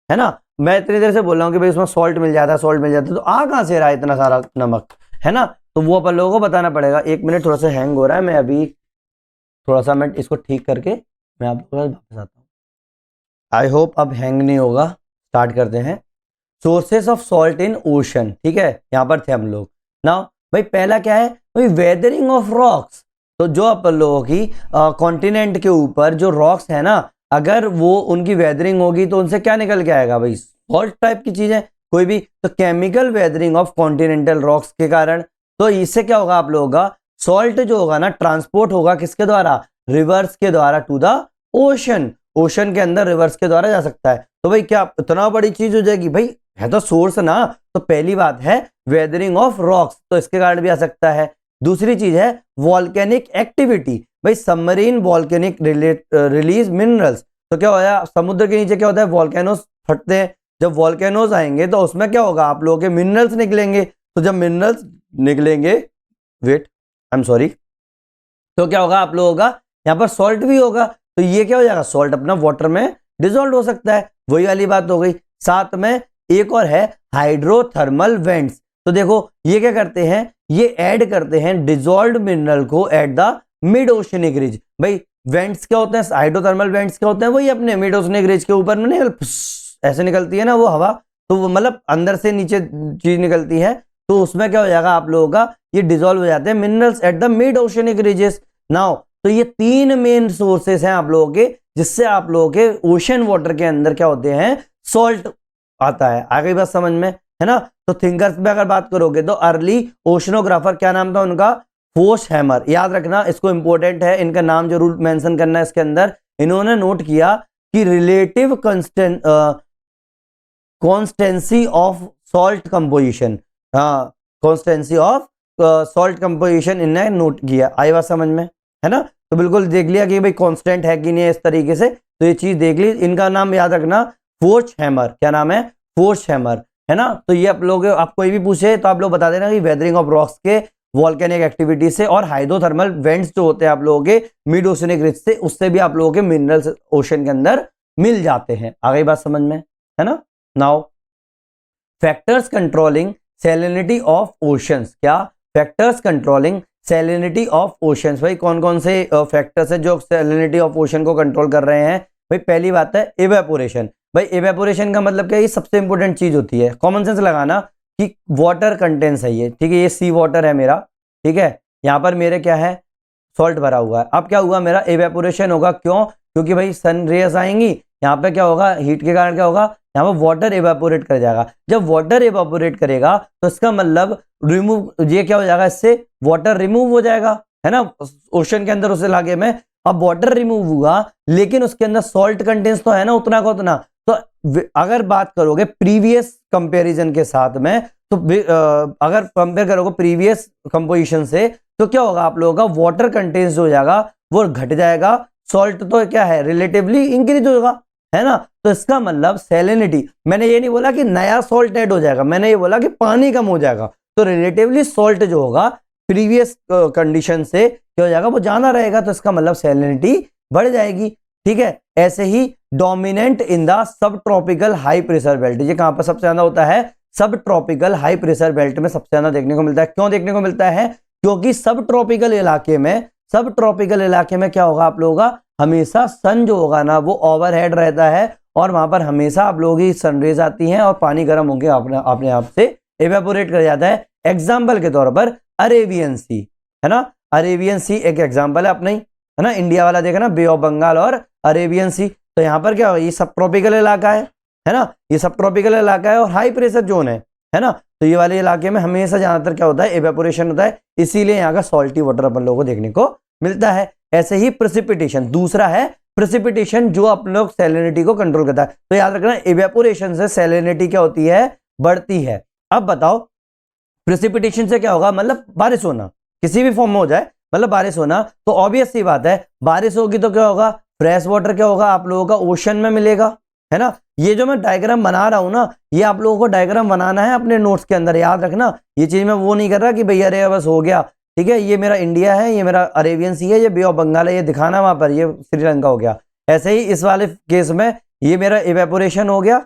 Speaker 1: है ना। मैं इतनी देर से बोल रहा हूँ कि भाई उसमें सॉल्ट मिल जाता है, सॉल्ट मिल जाता है, तो आ कहाँ से रहा है इतना सारा नमक, है ना। तो वो अपन लोगों को बताना पड़ेगा। एक मिनट, थोड़ा सा हैंग हो रहा है, मैं अभी थोड़ा सा मैं इसको ठीक करके मैं आप लोगों के पास वापस आता हूँ। आई होप अब हैंग नहीं होगा। स्टार्ट करते हैं। Sources of salt in ocean, ठीक है, यहाँ पर थे हम लोग ना। भाई पहला क्या है भाई, वेदरिंग ऑफ रॉक्स। तो जो अपन लोगों की कॉन्टिनेंट के ऊपर जो रॉक्स है ना, अगर वो उनकी वेदरिंग होगी तो उनसे क्या निकल के आएगा भाई, सॉल्ट टाइप की चीजें कोई भी। तो chemical weathering of continental rocks के कारण, तो इससे क्या होगा आप लोगों का, सॉल्ट जो होगा ना ट्रांसपोर्ट होगा किसके द्वारा, रिवर्स के द्वारा टू द ओशन। ओशन के अंदर रिवर्स के द्वारा जा सकता है। तो भाई क्या इतना बड़ी चीज हो जाएगी भाई, है तो सोर्स ना। तो पहली बात है वेदरिंग ऑफ रॉक्स, तो इसके कारण भी आ सकता है। दूसरी चीज है वॉल्केनिक एक्टिविटी, भाई सबमरीन वॉल्केनिक रिलीज मिनरल्स। तो क्या होगा, समुद्र के नीचे क्या होता है, वॉल्केनोस फटते हैं। जब वॉल्केनोस आएंगे तो उसमें क्या होगा, आप लोगों के मिनरल्स निकलेंगे। तो जब मिनरल्स निकलेंगे, वेट आई एम सॉरी, तो क्या होगा आप लोगों का, यहाँ पर सॉल्ट भी होगा। तो ये क्या हो जाएगा, सॉल्ट अपना वाटर में डिसॉल्व हो सकता है। वही वाली बात हो गई। साथ में एक और है हाइड्रोथर्मल वेंट्स। तो देखो ये क्या करते हैं, ये ऐड करते हैं डिसॉल्व्ड मिनरल को at the mid oceanic ridge. भाई वेंट्स क्या होते हैं, हाइड्रोथर्मल वेंट्स क्या होते हैं, वही अपने मिड ओशनिक रिज के ऊपर में ऐसे निकलती है ना वो हवा, तो वो मतलब अंदर से नीचे चीज निकलती है। तो उसमें क्या हो जाएगा आप लोगों का, ये डिसॉल्व हो जाते हैं minerals at the mid oceanic ridges. Now तो ये तीन मेन सोर्सेस हैं आप लोगों के, जिससे आप लोगों के ओशन वाटर के अंदर क्या होते हैं, सॉल्ट आता है। आगे बात समझ में, है ना। तो थिंकर्स में अगर बात करोगे तो अर्ली ओशनोग्राफर क्या नाम था उनका, फोर्स हैमर। याद रखना इसको, इंपॉर्टेंट है, इनका नाम जरूर मेंशन करना है इसके अंदर। इन्होंने नोट किया कि relative constituency of salt composition, हाँ कॉन्स्टेंसी ऑफ सॉल्ट कंपोजिशन इन्हें नोट किया। आई बात समझ में, है ना। तो बिल्कुल देख लिया कि भाई कांस्टेंट है कि नहीं है इस तरीके से, तो ये चीज देख ली। इनका नाम याद रखना फोर्स हैमर। क्या नाम है, फोर्स हैमर, है ना। तो ये आप लोग, आप कोई भी पूछे तो आप लोग बता देना कि वेदरिंग ऑफ रॉक्स के वॉल्केनिक एक्टिविटी से और हाइड्रोथर्मल वेंट्स जो होते हैं आप लोगों के मिड ओशनिक रिज से, उससे भी आप लोगों के मिनरल्स ओशन के अंदर मिल जाते हैं। आ गई बात समझ में, है ना। Now factors controlling salinity of oceans. क्या factors controlling salinity of oceans, भाई कौन कौन से फैक्टर्स है जो सैलिनिटी ऑफ ओशन को कंट्रोल कर रहे हैं। भाई पहली बात है इवेपोरेशन। भाई इवेपोरेशन का मतलब क्या है, ये सबसे इंपॉर्टेंट चीज होती है। कॉमन सेंस लगाना कि वाटर कंटेंट्स है ये, ठीक है, ये सी वाटर है मेरा, ठीक है, यहाँ पर मेरे क्या है, सॉल्ट भरा हुआ है। अब क्या हुआ, मेरा इवेपोरेशन होगा। क्यों, क्योंकि भाई सन रेज आएंगी, यहाँ पे क्या होगा, हीट के कारण क्या होगा, यहाँ पर वाटर इवेपोरेट कर जाएगा। जब वाटर इवेपोरेट करेगा तो इसका मतलब रिमूव, ये क्या हो जाएगा, इससे वाटर रिमूव हो जाएगा, है ना, ओशन के अंदर उस इलाके में। अब वाटर रिमूव हुआ लेकिन उसके अंदर सॉल्ट कंटेंट्स तो है ना उतना का उतना। तो अगर बात करोगे प्रीवियस कंपैरिजन के साथ में, तो अगर कंपेयर करोगे प्रीवियस कंपोजिशन से, तो क्या होगा आप लोगों का, वाटर कंटेंट्स जो हो जाएगा वो घट जाएगा, सॉल्ट तो क्या है रिलेटिवली इंक्रीज होगा, है ना। तो इसका मतलब सैलिनिटी, मैंने ये नहीं बोला कि नया सॉल्ट ऐड हो जाएगा, मैंने ये बोला कि पानी कम हो जाएगा। तो रिलेटिवली सॉल्ट जो होगा प्रीवियस कंडीशन से क्या हो जाएगा, वो ज्यादा रहेगा, तो इसका मतलब सैलिनिटी बढ़ जाएगी, ठीक है। ऐसे ही dominant in the sub tropical high pressure belt, ये कहां पर सबसे ज्यादा होता है, सब ट्रॉपिकल हाई प्रेशर बेल्ट में सबसे ज्यादा देखने को मिलता है। क्यों देखने को मिलता है, क्योंकि सब ट्रॉपिकल इलाके में क्या होगा आप लोगों का, हमेशा सन जो होगा ना वो ओवरहेड रहता है, और वहां पर हमेशा आप लोगों की सनरेज आती हैं और पानी गर्म होकर अपने आप से इवेपोरेट कर जाता है। एग्जाम्पल के तौर पर अरेबियन सी, है ना, अरेबियन सी एक एग्जाम्पल है अपना ही, है ना, इंडिया वाला देखा ना, बे ऑफ बंगाल और अरेबियन सी। तो यहाँ पर क्या होगा, ये सब ट्रॉपिकल इलाका है ना, ये सब ट्रॉपिकल इलाका है और हाई प्रेशर जोन है ना। तो ये वाले इलाके में हमेशा ज्यादातर क्या होता है, एवेपोरेशन होता है, इसीलिए यहाँ का सॉल्टी वाटर अपन लोगों को देखने को मिलता है। ऐसे ही प्रेसिपिटेशन, दूसरा है प्रेसिपिटेशन जो अपन लोग सैलिनिटी को कंट्रोल करता है। तो याद रखना, एवेपोरेशन से सैलिनिटी क्या होती है, बढ़ती है। अब बताओ प्रेसिपिटेशन से क्या होगा, मतलब बारिश होना, किसी भी फॉर्म में हो जाए, मतलब बारिश होना। तो ऑब्वियस सी बात है, बारिश होगी तो क्या होगा, फ्रेश वाटर क्या होगा आप लोगों का ओशन में मिलेगा, है ना। ये जो मैं डायग्राम बना रहा हूं ना, ये आप लोगों को डायग्राम बनाना है अपने नोट्स के अंदर, याद रखना। ये चीज मैं वो नहीं कर रहा कि भैया अरे बस हो गया, ठीक है, ये मेरा इंडिया है, ये मेरा अरेबियन सी है, ये बे ऑफ बंगाल है, ये दिखाना वहां पर, ये श्रीलंका हो गया। ऐसे ही इस वाले केस में ये मेरा इवेपोरेशन हो गया,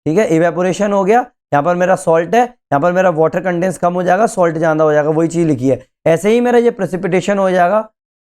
Speaker 1: ठीक है, इवेपोरेशन हो गया। यहाँ पर मेरा सॉल्ट है, यहाँ पर मेरा वाटर कंटेंस कम हो जाएगा, सॉल्ट ज्यादा हो जाएगा, वही चीज लिखी है। ऐसे ही मेरा ये प्रेसिपिटेशन हो जाएगा,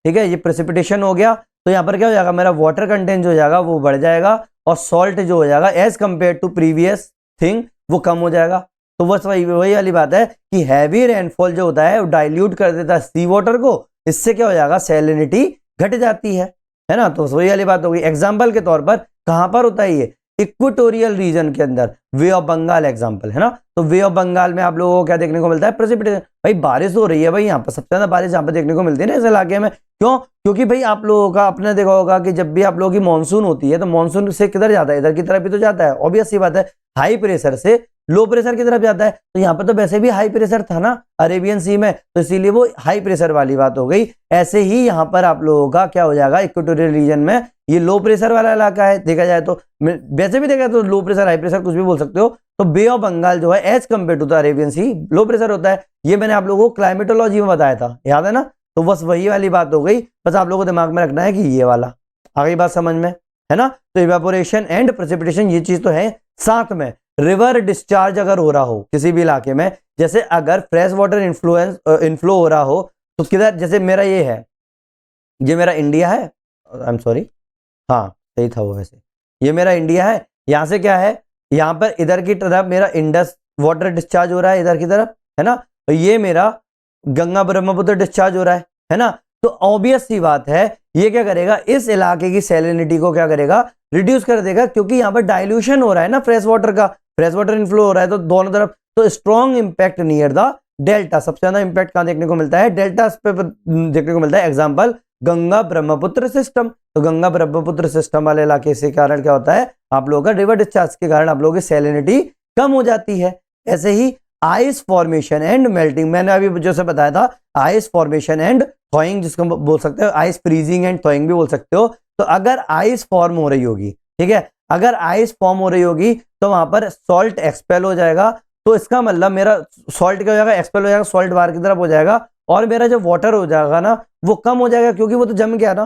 Speaker 1: ठीक है, ये प्रेसिपिटेशन हो गया। तो यहाँ पर क्या हो जाएगा, मेरा वाटर कंटेंट जो हो जाएगा वो बढ़ जाएगा और सॉल्ट जो हो जाएगा as compare to previous thing वो कम हो जाएगा। तो बस वही वाली बात है कि हैवी रेनफॉल जो होता है वो डाइल्यूट कर देता है सी वाटर को, इससे क्या हो जाएगा, सैलिनिटी घट जाती है ना। तो वही वाली बात होगी। एग्जाम्पल के तौर पर कहां पर होता है ये, इक्वेटोरियल रीजन के अंदर, वे ऑफ बंगाल एग्जांपल है ना। तो वे ऑफ बंगाल में आप लोगों को क्या देखने को मिलता है, प्रेसिपिटेशन। भाई बारिश हो रही है, भाई यहाँ पर सबसे ज्यादा बारिश यहाँ पर देखने को मिलती है ना इस इलाके में। क्यों, क्योंकि भाई आप लोगों का आपने देखा होगा कि जब भी आप लोगों की मानसून होती है तो मानसून से किधर जाता है, इधर की तरफ ही तो जाता है, ऑब्वियस सी बात है, हाई प्रेशर से लो प्रेशर की तरफ जाता है। तो यहाँ पर तो वैसे भी हाई प्रेशर था ना अरेबियन सी में, तो इसीलिए वो हाई प्रेशर वाली बात हो गई। ऐसे ही यहाँ पर आप लोगों का क्या हो जाएगा, इक्वेटोरियल रीजन में ये लो प्रेशर वाला इलाका है, देखा जाए तो, वैसे भी देखा जाए तो लो प्रेशर हाई प्रेशर कुछ भी बोल सकते हो। तो बे ऑफ बंगाल जो है as compare to the Arabian sea low pressure होता है। ये मैंने आप लोगों को क्लाइमेटोलॉजी में बताया था, याद है ना। तो बस वही वाली बात हो गई, बस आप लोगों को दिमाग में रखना है कि ये वाला, आ गई बात समझ में, है ना। तो इवेपोरेशन एंड प्रेसिपिटेशन ये चीज तो है। साथ में रिवर डिस्चार्ज अगर हो रहा हो किसी भी इलाके में, जैसे अगर फ्रेश वाटर इनफ्लो हो रहा हो तो किधर, जैसे मेरा ये है, ये मेरा इंडिया है, आई एम सॉरी, हाँ सही था वो, वैसे ये मेरा इंडिया है। यहां से क्या है, यहां पर इधर की तरफ मेरा इंडस वाटर डिस्चार्ज हो रहा है, इधर की तरफ, है ना। तो ये मेरा गंगा ब्रह्मपुत्र डिस्चार्ज हो रहा है ना। तो ऑब्वियस सी बात है, ये क्या करेगा, इस इलाके की सैलिनिटी को क्या करेगा, रिड्यूस कर देगा, क्योंकि यहाँ पर डाइल्यूशन हो रहा है ना फ्रेश वाटर का, फ्रेश वाटर इनफ्लो हो रहा है तो दोनों तरफ। तो strong impact near the delta, सबसे ज्यादा इंपैक्ट कहां देखने को मिलता है, डेल्टा पे देखने को मिलता है। Example Ganga Brahmaputra system. तो गंगा ब्रह्मपुत्र सिस्टम वाले इलाके से कारण क्या होता है, आप लोगों का रिवर डिस्चार्ज के कारण आप लोगों की सैलिनिटी कम हो जाती है। ऐसे ही आइस फॉर्मेशन एंड मेल्टिंग, मैंने अभी जैसे बताया था, आइस फॉर्मेशन एंड थॉइंग जिसको बोल सकते हो, आइस फ्रीजिंग एंड थॉइंग भी बोल सकते हो। तो अगर आइस फॉर्म हो रही होगी, ठीक है, अगर आइस फॉर्म हो रही होगी तो वहां पर सॉल्ट एक्सपेल हो जाएगा। तो इसका मतलब मेरा सॉल्ट क्या हो जाएगा, एक्सपेल हो जाएगा, सॉल्ट बाहर की तरफ हो जाएगा, और मेरा जो वाटर हो जाएगा ना वो कम हो जाएगा, क्योंकि वो तो जम गया ना,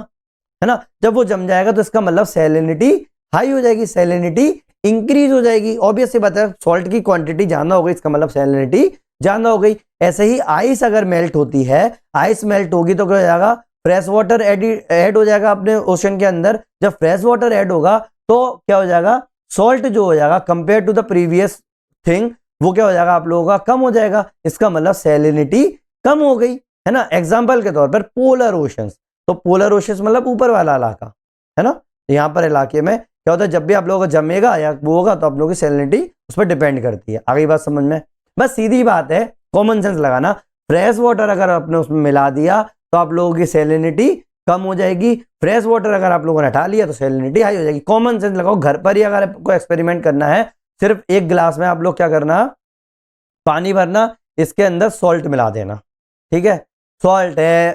Speaker 1: है ना। जब वो जम जाएगा तो इसका मतलब सैलिनिटी हाई हो जाएगी, सैलिनिटी इंक्रीज हो जाएगी। ऑब्वियस सी बात है, सॉल्ट की क्वांटिटी ज्यादा हो गई, इसका मतलब सैलिनिटी ज्यादा हो गई। ऐसे ही आइस अगर मेल्ट होती है, आइस मेल्ट होगी तो क्या हो जाएगा, फ्रेश वाटर ऐड हो जाएगा अपने ओशन के अंदर। जब फ्रेश वाटर ऐड होगा तो क्या हो जाएगा, सॉल्ट जो हो जाएगा compare to the previous thing वो क्या हो जाएगा, आप लोगों का कम हो जाएगा। इसका मतलब सैलिनिटी कम हो गई, है ना। एग्जाम्पल के तौर पर पोलर ओशंस, तो पोलर ओशंस मतलब ऊपर वाला इलाका, है ना। यहाँ पर इलाके में क्या होता है, जब भी आप लोगों का जमेगा या वो होगा तो आप लोगों की सैलिनिटी उस पर डिपेंड करती है। आगे बात समझ में, बस सीधी बात है, कॉमन सेंस लगाना। फ्रेश वाटर अगर आपने उसमें मिला दिया तो आप लोगों की सैलिनिटी कम हो जाएगी, फ्रेश वाटर अगर आप लोगों ने हटा लिया तो सैलिनिटी हाई हो जाएगी। कॉमन सेंस लगाओ, घर पर ही अगर आपको एक्सपेरिमेंट करना है, सिर्फ एक गिलास में आप लोग क्या करना, पानी भरना, इसके अंदर सॉल्ट मिला देना, ठीक है, सॉल्ट है,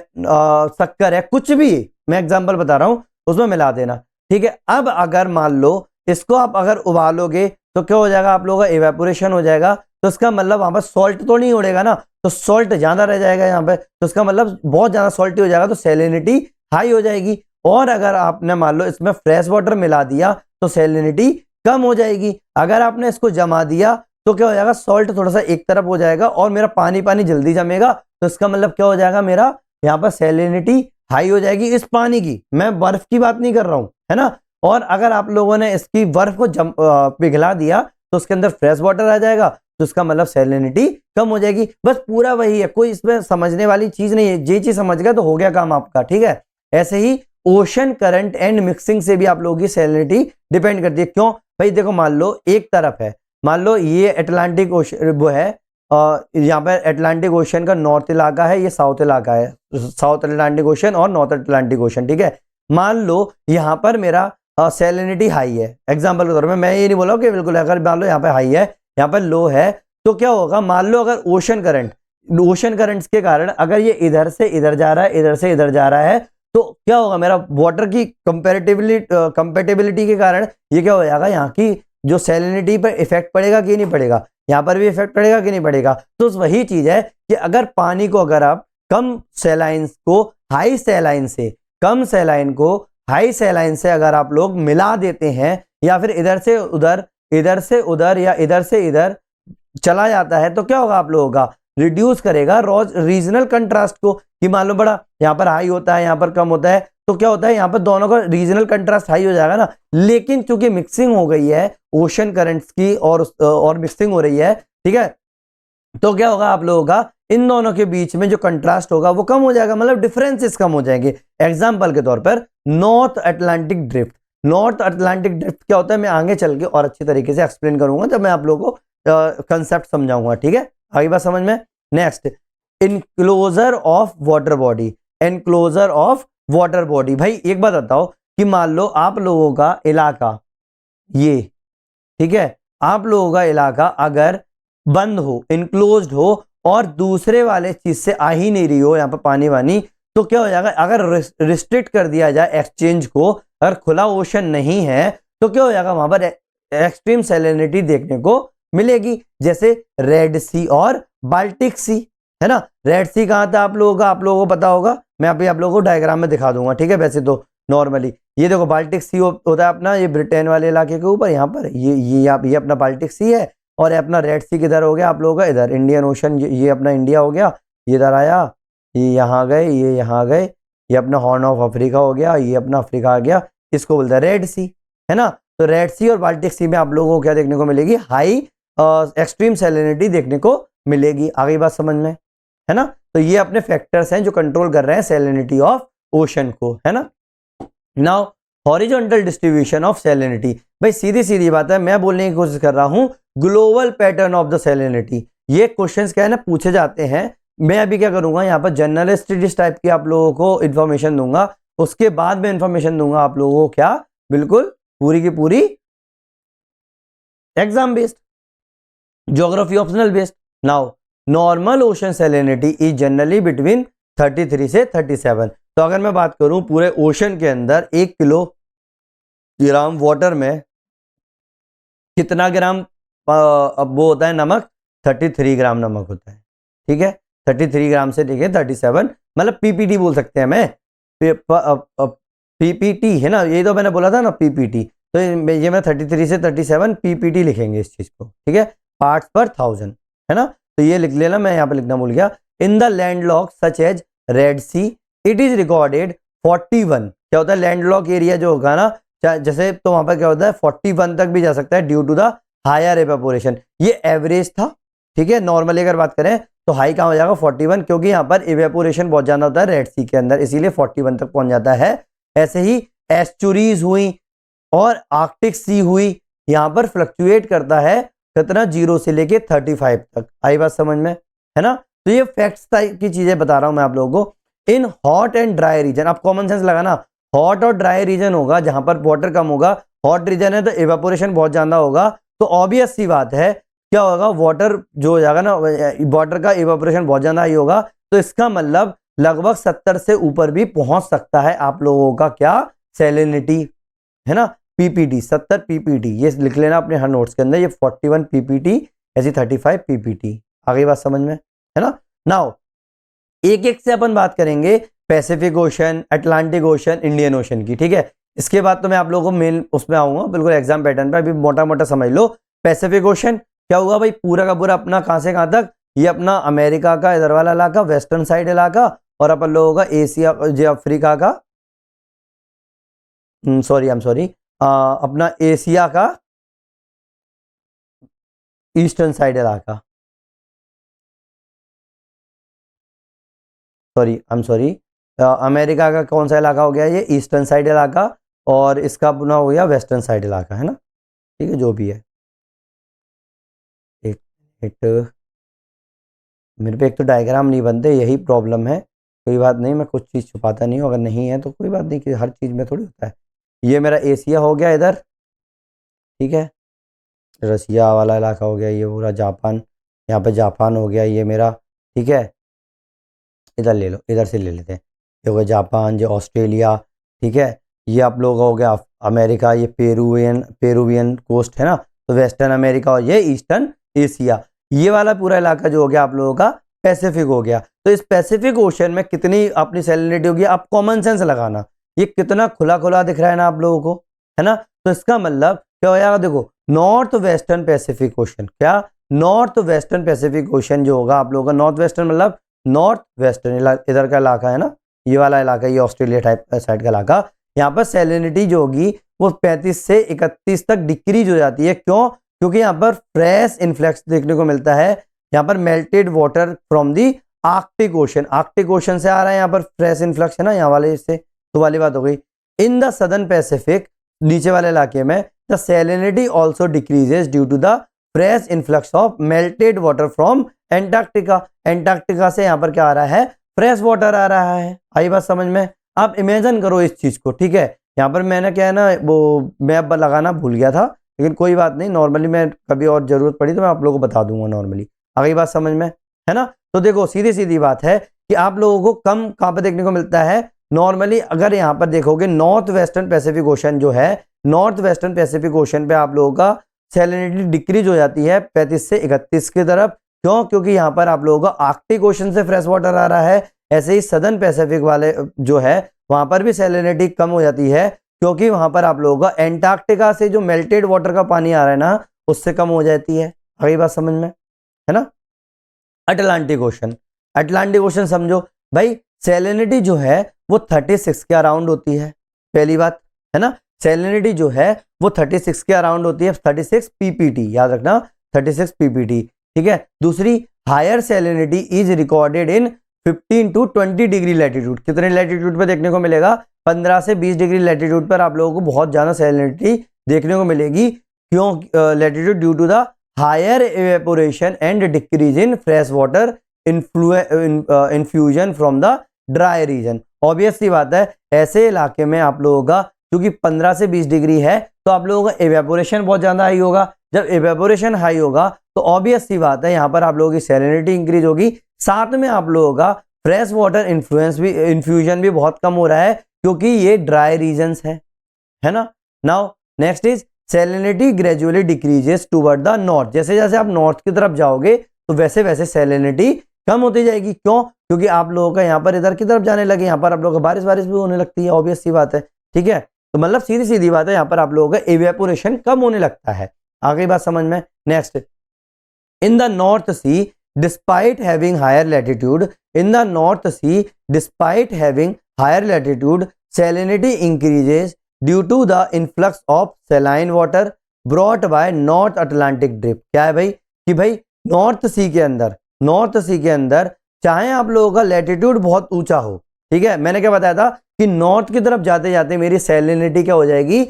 Speaker 1: शक्कर है, कुछ भी मैं एग्जांपल बता रहा हूं, उसमें मिला देना, ठीक है। अब अगर मान लो इसको आप अगर उबालोगे तो क्या हो जाएगा, आप लोगों का इवेपोरेशन हो जाएगा। तो इसका मतलब वहां पर सॉल्ट तो नहीं उड़ेगा ना, तो सॉल्ट ज्यादा रह जाएगा यहाँ पे, तो इसका मतलब बहुत ज्यादा सॉल्टी हो जाएगा, तो सैलिनिटी हाई हो जाएगी। और अगर आपने मान लो इसमें फ्रेश वाटर मिला दिया तो सैलिनिटी कम हो जाएगी। अगर आपने इसको जमा दिया तो क्या हो जाएगा, सॉल्ट थोड़ा सा एक तरफ हो जाएगा और मेरा पानी पानी जल्दी जमेगा, तो इसका मतलब क्या हो जाएगा, मेरा यहाँ पर सैलिनिटी हाई हो जाएगी इस पानी की। मैं बर्फ की बात नहीं कर रहा हूं, है ना। और अगर आप लोगों ने इसकी बर्फ को पिघला दिया तो उसके अंदर फ्रेश वाटर आ जाएगा, तो इसका मतलब सैलिनिटी कम हो जाएगी। बस पूरा वही है, कोई इसमें समझने वाली चीज नहीं है, ये चीज समझ गया तो हो गया काम आपका, ठीक है। ऐसे ही ओशन करंट एंड मिक्सिंग से भी आप लोगों की सैलिनिटी डिपेंड करती है। क्यों भाई, देखो मान लो एक तरफ है, मान लो ये अटलांटिक ओशन वो है, यहाँ पर अटलांटिक ओशन का नॉर्थ इलाका है, ये साउथ इलाका है, साउथ अटलांटिक ओशन और नॉर्थ अटलांटिक ओशन, ठीक है। मान लो यहाँ पर मेरा सैलिनिटी हाई है, एग्जांपल के तौर पे, मैं ये नहीं बोला कि बिल्कुल, अगर मान लो यहाँ पे हाई है, यहाँ पर लो है, तो क्या होगा, मान लो अगर ओशन करंट्स के कारण अगर ये इधर से इधर जा रहा है, इधर से इधर जा रहा है, तो क्या होगा, मेरा वाटर की कंपेटिबिलिटी के कारण ये क्या हो जाएगा, यहाँ की जो सैलिनिटी पर इफेक्ट पड़ेगा कि नहीं पड़ेगा, यहाँ पर भी इफेक्ट पड़ेगा कि नहीं पड़ेगा। तो वही चीज है कि अगर पानी को अगर आप कम सैलाइन को हाई सैलाइन से, कम सैलाइन को हाई सैलाइन से अगर आप लोग मिला देते हैं, या फिर इधर से उधर, इधर से उधर या इधर से इधर चला जाता है, तो क्या होगा आप लोगों का, रिड्यूस करेगा रीजनल कंट्रास्ट को, कि मान लो बड़ा यहाँ पर हाई होता है, यहाँ पर कम होता है, तो क्या होता है, यहाँ पर दोनों का रीजनल कंट्रास्ट हाई हो जाएगा ना। लेकिन चूंकि मिक्सिंग हो गई है ओशन करंट्स की और मिक्सिंग हो रही है, ठीक है, तो क्या होगा आप लोगों का, इन दोनों के बीच में जो कंट्रास्ट होगा वो कम हो जाएगा, मतलब डिफरेंसेस कम हो जाएंगे। एग्जांपल के तौर पर north Atlantic drift, north Atlantic drift क्या होता है, मैं आगे चल के और अच्छी तरीके से एक्सप्लेन करूंगा जब मैं आप लोगों को कंसेप्ट समझाऊंगा, ठीक है, आगे बात समझ में। Next, enclosure of water body, enclosure of water body. भाई एक बात बताओ कि मान लो आप लोगों का इलाका ये, ठीक है, आप लोगों का इलाका अगर बंद हो, इनक्लोज्ड हो, और दूसरे वाले चीज से आ ही नहीं रही हो यहाँ पर पानी वानी, तो क्या हो जाएगा, अगर रिस्ट्रिक्ट कर दिया जाए एक्सचेंज को, अगर खुला ओशन नहीं है, तो क्या हो जाएगा, वहां पर एक्सट्रीम सैलिनिटी देखने को मिलेगी, जैसे रेड सी और बाल्टिक सी, है ना। रेड सी कहाँ था आप लोगों को पता होगा, मैं अभी आप लोगों को डायग्राम में दिखा दूंगा, ठीक है। वैसे तो नॉर्मली ये देखो बाल्टिक सी होता है अपना, ये ब्रिटेन वाले इलाके के ऊपर, यहाँ पर ये अपना बाल्टिक सी है, और ये अपना रेड सी किधर हो गया आप लोगों का, इधर इंडियन ओशन, ये अपना इंडिया हो गया, ये इधर आया, ये यहाँ गए, ये यहाँ गए, ये अपना हॉर्न ऑफ अफ्रीका हो गया, ये अपना अफ्रीका आ गया, इसको बोलते हैं रेड सी, है ना। तो रेड सी और बाल्टिक सी में आप लोगों को क्या देखने को मिलेगी, हाई एक्सट्रीम सैलिनिटी देखने को मिलेगी। आगे बात समझ में, है ना। तो ये अपने फैक्टर्स हैं जो कंट्रोल कर रहे हैं सैलिनिटी ऑफ ओशन को, है ना। Now horizontal distribution of salinity, भाई सीधी सीधी बात है, मैं बोलने की कोशिश कर रहा हूं global pattern of the salinity. ये क्वेश्चंस क्या है ना, पूछे जाते हैं। मैं अभी क्या करूंगा, यहाँ पर जर्नलिस्ट टाइप की आप लोगों को इन्फॉर्मेशन दूंगा, उसके बाद में इन्फॉर्मेशन दूंगा आप लोगों को, क्या बिल्कुल पूरी की पूरी exam based, geography optional based. Now normal ocean salinity is generally between 33 से 37। तो अगर मैं बात करूं पूरे ओशन के अंदर 1 किलोग्राम वाटर में कितना ग्राम अब वो होता है नमक, 33 ग्राम नमक होता है, ठीक है। 33 ग्राम से लेके 37, मतलब पीपीटी बोल सकते हैं, मैं पीपीटी है ना, ये तो मैंने बोला था ना पीपीटी, तो ये मैं 33 से 37 पीपीटी लिखेंगे इस चीज को, ठीक है, पार्ट्स पर 1000, है ना। तो ये लिख लेना, मैं यहाँ पे लिखना भूल गया। In the landlock such as Red sea it is recorded 41, क्या होता है लैंडलॉक एरिया जो होगा ना, जैसे तो वहां पर क्या होता है 41 तक भी जा सकता है due to the higher evaporation. ये एवरेज था, ठीक है। नॉर्मली अगर बात करें तो हाई कहाँ हो जाएगा 41, क्योंकि यहाँ पर इवेपोरेशन बहुत ज्यादा होता है रेड सी के अंदर, इसीलिए 41 तक पहुंच जाता है। ऐसे ही एस्चुरीज हुई और आर्कटिक सी हुई, यहाँ पर फ्लक्चुएट करता है कितना, 0 से लेके 35 तक। आई बात समझ में, है ना। तो ये फैक्ट्स टाइप की चीजें बता रहा हूं मैं आप लोगों को। In hot and dry region, आप कॉमन सेंस लगाना, हॉट और ड्राई रीजन होगा जहां पर वाटर कम होगा, हॉट रीजन है तो इवेपोरेशन बहुत ज्यादा होगा, तो ऑब्वियस सी बात है क्या होगा, वाटर जो हो जाएगा ना, वाटर का इवेपोरेशन बहुत ज्यादा ही होगा, तो इसका मतलब लगभग 70 से ऊपर भी पहुंच सकता है आप लोगों का क्या, सैलिनिटी, है ना। पीपीटी 70 पीपीटी, ये लिख लेना अपने हर नोट्स के अंदर, ये 41 पीपीटी, ऐसी 35 पीपीटी। आगे बात समझ में, है ना। नाउ एक एक से अपन बात करेंगे, Pacific ocean, Atlantic ocean, Indian ocean की, ठीक है। इसके बाद तो मैं आप लोगों को मेन उसमें आऊंगा बिल्कुल एग्जाम पैटर्न पे, अभी मोटा मोटा समझ लो। पैसिफिक ओशन क्या हुआ भाई, पूरा का पूरा अपना कहां से कहां तक, ये अपना अमेरिका का इधर वाला इलाका, वेस्टर्न साइड इलाका, और अपन लोगों का एशिया, जो अफ्रीका का, सॉरी अपना एशिया का ईस्टर्न साइड इलाका, सॉरी अमेरिका का कौन सा इलाका हो गया ये, ईस्टर्न साइड इलाका, और इसका अपना हो गया वेस्टर्न साइड इलाका, है ना, ठीक है, जो भी है। एक मेरे पे एक तो डायग्राम नहीं बनते, यही प्रॉब्लम है। कोई बात नहीं, मैं कुछ चीज़ छुपाता नहीं हूँ, अगर नहीं है तो कोई बात नहीं, कि हर चीज़ में थोड़ी होता है। ये मेरा एशिया हो गया इधर, ठीक है, रसिया वाला इलाका हो गया, ये पूरा जापान, यहाँ पे जापान हो गया ये मेरा, ठीक है। इधर ले लो, इधर से ले लेते हैं, ये हो गया जापान, ये ऑस्ट्रेलिया, ठीक है। ये आप लोग हो गया अमेरिका, ये पेरुवियन कोस्ट है ना, तो वेस्टर्न अमेरिका, और ये ईस्टर्न एशिया। ये वाला पूरा इलाका जो हो गया आप लोगों का पैसिफिक हो गया। तो इस पैसिफिक ओशन में कितनी अपनी सैलिनिटी होगी, आप कॉमन सेंस लगाना, ये कितना खुला खुला दिख रहा है ना आप लोगों को, है ना। तो इसका मतलब क्या हो जाएगा, देखो नॉर्थ वेस्टर्न पैसिफिक ओशन, क्या नॉर्थ वेस्टर्न पैसिफिक ओशन जो होगा आप लोगों का, नॉर्थ वेस्टर्न मतलब नॉर्थ वेस्टर्न इधर का इलाका है ना, ये वाला इलाका, ये ऑस्ट्रेलिया टाइप साइड का इलाका। यहाँ पर सैलिनिटी जो होगी वो 35 से 31 तक डिक्रीज हो जाती है। क्यों? क्योंकि यहाँ पर फ्रेश इन्फ्लक्स देखने को मिलता है, यहाँ पर melted water from the Arctic ocean, Arctic ocean से आ रहा है यहाँ पर फ्रेश इन्फ्लक्स, है ना, यहाँ वाले से, तो वाली बात हो गई। इन द सदर्न पैसिफिक, नीचे वाले इलाके में, the salinity also decreases due to the fresh influx of melted water from Antarctica. Antarctica से यहाँ पर क्या आ रहा है, फ्रेश वाटर आ रहा है। आई बात समझ में? आप इमेजिन करो इस चीज को, ठीक है। यहाँ पर मैंने क्या है ना, वो मैप लगाना भूल गया था, लेकिन कोई बात नहीं, नॉर्मली मैं कभी और जरूरत पड़ी तो मैं आप लोगों को बता दूंगा नॉर्मली। आ गई बात समझ में, है ना। तो देखो सीधी सीधी बात है कि आप लोगों को कम कहाँ पर देखने को मिलता है, नॉर्मली अगर यहाँ पर देखोगे नॉर्थ वेस्टर्न पैसिफिक ओशन जो है, नॉर्थ वेस्टर्न पैसिफिक ओशन पे आप लोगों का सैलिनिटी डिक्रीज हो जाती है 35 से 31 की तरफ। क्यों? क्योंकि यहाँ पर आप लोगों का आर्कटिक ओशन से फ्रेश वाटर आ रहा है। ऐसे ही सदर्न पैसिफिक वाले जो है वहां पर भी सैलिनिटी कम हो जाती है, क्योंकि वहां पर आप लोगों का एंटार्क्टिका से जो मेल्टेड वाटर का पानी आ रहा है ना, उससे कम हो जाती है। अगली बात समझ में, है ना। अटलांटिक ओशन, अटलांटिक ओशन समझो भाई, सैलिनिटी जो है वो 36 के अराउंड होती है, पहली बात, है ना। सैलिनिटी जो है वो 36 के अराउंड होती है, 36 पीपीटी, याद रखना 36 पीपीटी, ठीक है। दूसरी, higher salinity is recorded in 15 to 20 degree latitude. कितने लैटिट्यूड पे देखने को मिलेगा? 15 से 20 डिग्री लैटिट्यूड पर आप लोगों को बहुत ज्यादा सैलिनिटी देखने को मिलेगी। क्यों latitude? Due to the higher evaporation and decrease in fresh water infusion from the dry region. Obvious सी बात है, ऐसे इलाके में आप लोगों का क्योंकि 15 से 20 डिग्री है, तो आप लोगों का इवेपोरेशन बहुत ज्यादा हाई होगा। जब इवेपोरेशन हाई होगा तो ऑब्वियस सी बात है, यहाँ पर आप लोगों की सैलिनिटी इंक्रीज होगी, साथ में आप लोगों का फ्रेश वाटर इन्फ्यूजन भी बहुत कम हो रहा है, क्योंकि ये ड्राई रीजन्स है ना। Now next is salinity gradually decreases toward the north. जैसे जैसे आप नॉर्थ की तरफ जाओगे तो वैसे वैसे सैलिनिटी कम होती जाएगी। क्यों? क्योंकि आप लोगों का यहाँ पर इधर की तरफ जाने लगे, यहाँ पर आप लोगों का बारिश भी होने लगती है, ऑब्वियस सी बात है, ठीक है। तो मतलब सीधी सीधी बात है, यहाँ पर आप लोगों का इवेपोरेशन कम होने लगता है। आगे बात समझ में। Next, in the North sea despite having higher latitude, in the North sea despite having higher latitude salinity increases due to the influx of saline water brought by North Atlantic drift. क्या है भाई कि भाई north सी के अंदर चाहे आप लोगों का लैटिट्यूड बहुत ऊंचा हो, ठीक है, मैंने क्या बताया था कि नॉर्थ की तरफ जाते जाते मेरी सैलिनिटी क्या हो जाएगी,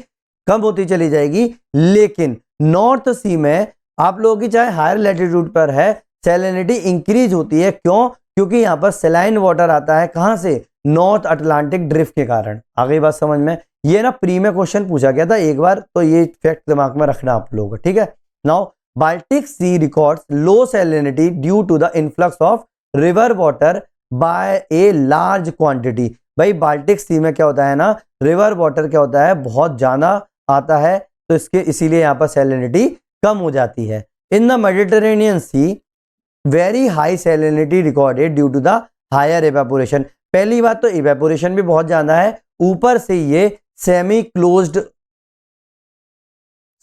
Speaker 1: कम होती चली जाएगी। लेकिन नॉर्थ सी में आप लोगों की चाहे हायर लैटिट्यूड पर है, सैलिनिटी इंक्रीज होती है। क्यों? क्योंकि यहाँ पर सैलाइन वाटर आता है, कहां से? नॉर्थ अटलांटिक ड्रिफ्ट के कारण। आ गई बात समझ में। ये ना प्री में क्वेश्चन पूछा गया था एक बार, तो ये फैक्ट दिमाग में रखना आप लोगों को, ठीक है। Now Baltic sea records low salinity due to the influx of river water by a large quantity. भाई बाल्टिक सी में क्या होता है ना, रिवर वाटर क्या होता है, बहुत ज्यादा आता है, तो इसके इसीलिए यहाँ पर सैलिनिटी कम हो जाती है। In the Mediterranean sea very high salinity recorded due to the higher evaporation. पहली बात तो इवेपोरेशन भी बहुत ज्यादा है, ऊपर से ये सेमी क्लोज्ड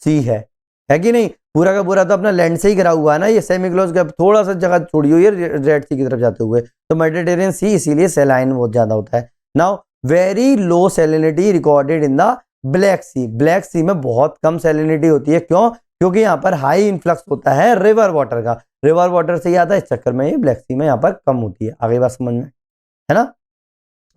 Speaker 1: सी है कि नहीं, पूरा का पूरा तो अपना लैंड से ही गिरा हुआ है ना, ये सेमी क्लोज का थोड़ा सा जगह छोड़ी हुई है रेड सी की तरफ जाते हुए, तो मेडिटेरियन सी इसीलिए सैलाइन बहुत ज्यादा होता है। Now very low salinity recorded in the Black Sea, Black Sea में बहुत कम सैलिनिटी होती है। क्यों? क्योंकि यहाँ पर हाई इन्फ्लक्स होता है रिवर वाटर का, रिवर वाटर से ही आता है, इस चक्कर में ये ब्लैक सी में यहाँ पर कम होती है। आगे बात समझ में है ना।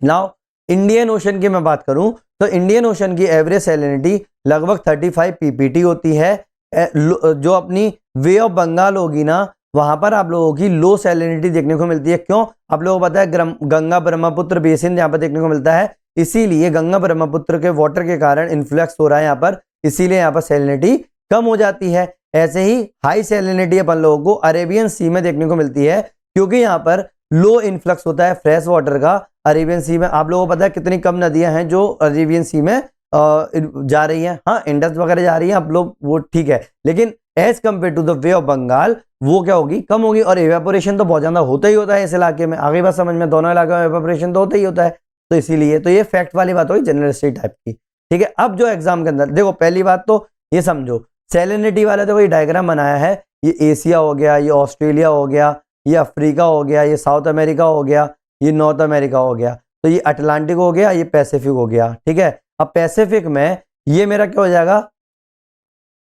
Speaker 1: नाउ इंडियन ओशन की मैं बात करूं तो इंडियन ओशन की एवरेज सैलिनिटी लगभग 35 पीपीटी होती है। जो अपनी वे ऑफ बंगाल होगी ना, वहां पर आप लोगों की लो सैलिनिटी देखने को मिलती है। क्यों? आप लोगों को पता है गंगा ब्रह्मपुत्र बेसिन यहाँ पर देखने को मिलता है, इसीलिए गंगा ब्रह्मपुत्र के वाटर के कारण इन्फ्लक्स हो रहा है यहाँ पर, इसीलिए यहाँ पर सैलिनिटी कम हो जाती है। ऐसे ही हाई सैलिनिटी अपन लोगों को अरेबियन सी में देखने को मिलती है, क्योंकि यहाँ पर लो इन्फ्लक्स होता है फ्रेश वाटर का अरेबियन सी में। आप लोगों को पता है कितनी कम नदियां हैं जो अरेबियन सी में जा रही हैं। हाँ, इंडस वगैरह जा रही हैं आप लोग, वो ठीक है, लेकिन as compare to the bay of Bengal वो क्या होगी, कम होगी। और एवेपोरेशन तो बहुत ज्यादा होता ही होता है इस इलाके में। आगे बात समझ में, दोनों इलाके में एवेपोरेशन तो होता ही होता है, तो इसीलिए तो ये फैक्ट वाली बात होगी जनरलिस्टिक टाइप की। ठीक है, अब जो एग्जाम के अंदर देखो, पहली बात तो ये समझो, सैलिनिटी वाला देखो ये डायग्राम बनाया है, ये एशिया हो गया, ये ऑस्ट्रेलिया हो गया, ये अफ्रीका हो गया, ये साउथ अमेरिका हो गया, ये नॉर्थ अमेरिका हो गया, तो ये अटलांटिक हो गया, ये पैसिफिक हो गया। ठीक है, अब पैसिफिक में ये मेरा क्या हो जाएगा,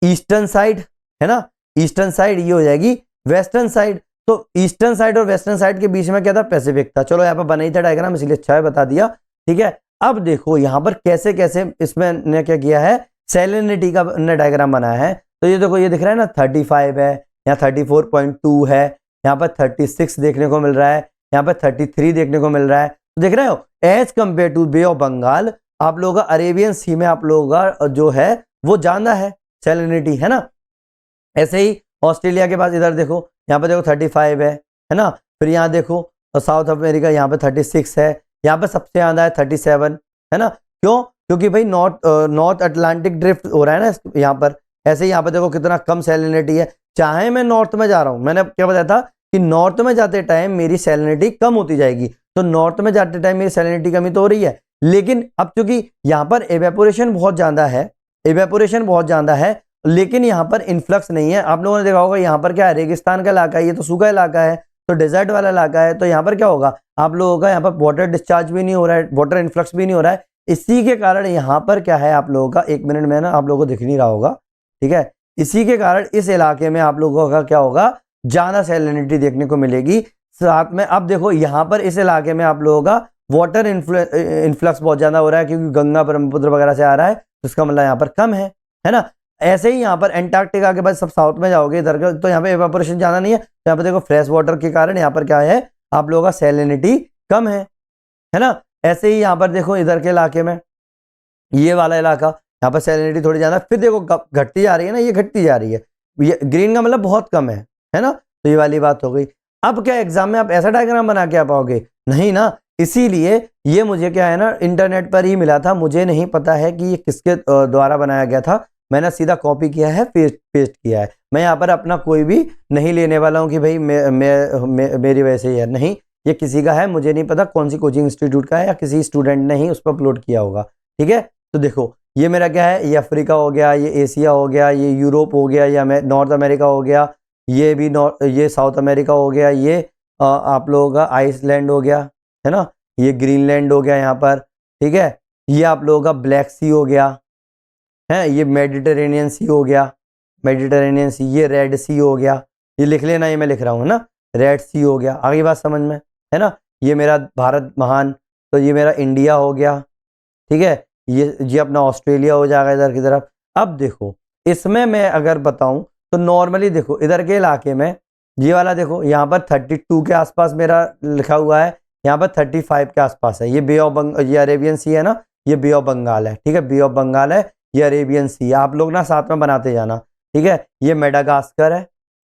Speaker 1: ईस्टर्न साइड है ना, ईस्टर्न साइड ये हो जाएगी वेस्टर्न साइड। तो ईस्टर्न साइड और वेस्टर्न साइड के बीच में क्या था, पैसिफिक था। चलो यहाँ पर बना ही था डायग्राम, इसलिए अच्छा है बता दिया। ठीक है, अब देखो यहाँ पर कैसे कैसे इसमें ने क्या किया है, सैलिनिटी का ने डायग्राम बनाया है। तो ये देखो, ये दिख रहा है ना 35 है, यहाँ 34.2 है, यहाँ पर 36 देखने को मिल रहा है, यहाँ पर 33 देखने को मिल रहा है। तो देख रहे हो, as compare to bay of Bengal आप लोगों का अरेबियन सी में आप लोगों का जो है वो ज्यादा है सैलिनिटी, है ना। ऐसे ही ऑस्ट्रेलिया के पास इधर देखो, यहाँ पर देखो 35 है ना। फिर यहाँ देखो साउथ अमेरिका, यहाँ पे 36 है, यहाँ पे सबसे ज्यादा है 37, है ना। क्यों? क्योंकि भाई नॉर्थ अटलांटिक ड्रिफ्ट हो रहा है ना यहाँ पर। ऐसे ही यहाँ पे देखो कितना कम सैलिनिटी है। चाहे मैं नॉर्थ में जा रहा हूँ, मैंने क्या बताया था कि नॉर्थ में जाते टाइम मेरी सैलिनिटी कम होती जाएगी, तो नॉर्थ में जाते टाइम मेरी सैलिनिटी कमी तो हो रही है, लेकिन अब क्योंकि यहाँ पर एवेपोरेशन बहुत ज्यादा है, एवेपोरेशन बहुत ज्यादा है, लेकिन यहाँ पर इन्फ्लक्स नहीं है। आप लोगों ने देखा होगा यहाँ पर क्या है, रेगिस्तान का इलाका है, ये तो सूखा इलाका है, तो डेजर्ट वाला इलाका है, तो यहाँ पर क्या होगा, आप लोगों का यहाँ पर वाटर डिस्चार्ज भी नहीं हो रहा है, वाटर इन्फ्लक्स भी नहीं हो रहा है। इसी के कारण यहाँ पर क्या है, आप लोगों का, एक मिनट में ना आप लोगों को दिख नहीं रहा होगा, ठीक है, इसी के कारण इस इलाके में आप लोगों का क्या होगा, ज्यादा सैलिनिटी देखने को मिलेगी। साथ में अब देखो यहाँ पर इस इलाके में आप लोगों का वाटर इन्फ्लक्स बहुत ज्यादा हो रहा है, क्योंकि गंगा ब्रह्मपुत्र वगैरह से आ रहा है, तो इसका मतलब यहाँ पर कम है ना। ऐसे ही यहाँ पर एंटार्क्टिका के बाद सब साउथ में जाओगे इधर का, तो यहाँ पे एवापोरेशन ज्यादा नहीं है, तो यहाँ पर देखो फ्रेश वाटर के कारण यहाँ पर क्या है, आप लोगों का सैलिनिटी कम है ना। ऐसे ही यहाँ पर देखो इधर के इलाके में, ये वाला इलाका, यहाँ पर सैलिनिटी थोड़ी ज्यादा, फिर देखो घटती जा रही है ना, ये घटती जा रही है, ये ग्रीन का मतलब बहुत कम है ना। तो ये वाली बात हो गई। अब क्या एग्जाम में आप ऐसा डायग्राम बना के आ पाओगे, नहीं ना। इसीलिए ये मुझे क्या है ना, इंटरनेट पर ही मिला था, मुझे नहीं पता है कि ये किसके द्वारा बनाया गया था, मैंने सीधा कॉपी किया है, पेस्ट किया है। मैं यहाँ पर अपना कोई भी नहीं लेने वाला हूँ कि भाई मेरी वजह से ही है, नहीं, ये किसी का है, मुझे नहीं पता कौन सी कोचिंग इंस्टीट्यूट का है, या किसी स्टूडेंट ने ही उस पर अपलोड किया होगा। ठीक है, तो देखो ये मेरा क्या है, ये अफ्रीका हो गया, ये एशिया हो गया, ये यूरोप हो गया, ये नॉर्थ अमेरिका हो गया, ये भी ये साउथ अमेरिका हो गया, ये आप लोगों का आइसलैंड हो गया, है ना, ये ग्रीनलैंड हो गया यहाँ पर। ठीक है, ये आप लोगों का ब्लैक सी हो गया है, ये मेडिटेरेनियन सी हो गया, मेडिटेरेनियन सी, ये रेड सी हो गया, ये लिख लेना, ये मैं लिख रहा हूँ ना, रेड सी हो गया। आगे बात समझ में है ना। ये मेरा भारत महान, तो ये मेरा इंडिया हो गया। ठीक है, ये अपना ऑस्ट्रेलिया हो जाएगा इधर की तरफ। अब देखो इसमें मैं अगर बताऊं तो नॉर्मली देखो इधर के इलाके में, ये वाला देखो यहाँ पर 32 के आसपास मेरा लिखा हुआ है, यहाँ पर 35 के आसपास है। ये बे ऑफ ये अरेबियन सी है ना, ये बे ऑफ बंगाल है। ठीक है, बे ऑफ बंगाल है, ये अरेबियन सी, आप लोग ना साथ में बनाते जाना। ठीक है, ये मेडागास्कर है।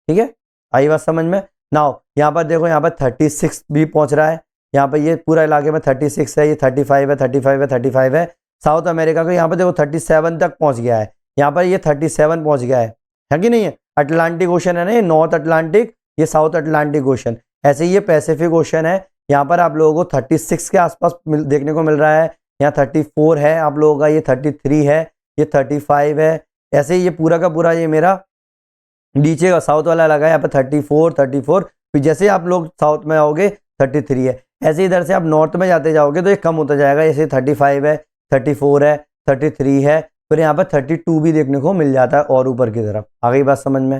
Speaker 1: ठीक है, आई बात समझ में। नाउ यहाँ पर देखो, यहाँ पर 36 भी पहुंच रहा है, यहाँ पर ये पूरा इलाके में 36 है, ये 35 है, 35 है, 35 है। साउथ अमेरिका का यहाँ पर देखो 37 तक पहुंच गया है, यहाँ पर ये 37 पहुंच गया है कि नहीं है। अटलांटिक ओशन है ना, ये नॉर्थ अटलांटिक, ये साउथ अटलांटिक ओशन। ऐसे ही ये पैसिफिक ओशन है, यहाँ पर आप लोगों को 36 के आसपास देखने को मिल रहा है, यहाँ 34 है आप लोगों का, ये 33 है, ये 35 है। ऐसे ही ये पूरा का पूरा ये मेरा नीचे का साउथ वाला लगा है, यहाँ पर 34, फिर जैसे आप लोग साउथ में आओगे 33 है। ऐसे इधर से आप नॉर्थ में जाते जाओगे तो ये कम होता जाएगा, जैसे 35 है, 34 है, 33 है, फिर यहाँ पर 32 भी देखने को मिल जाता है और ऊपर की तरफ। आ गई बात समझ में,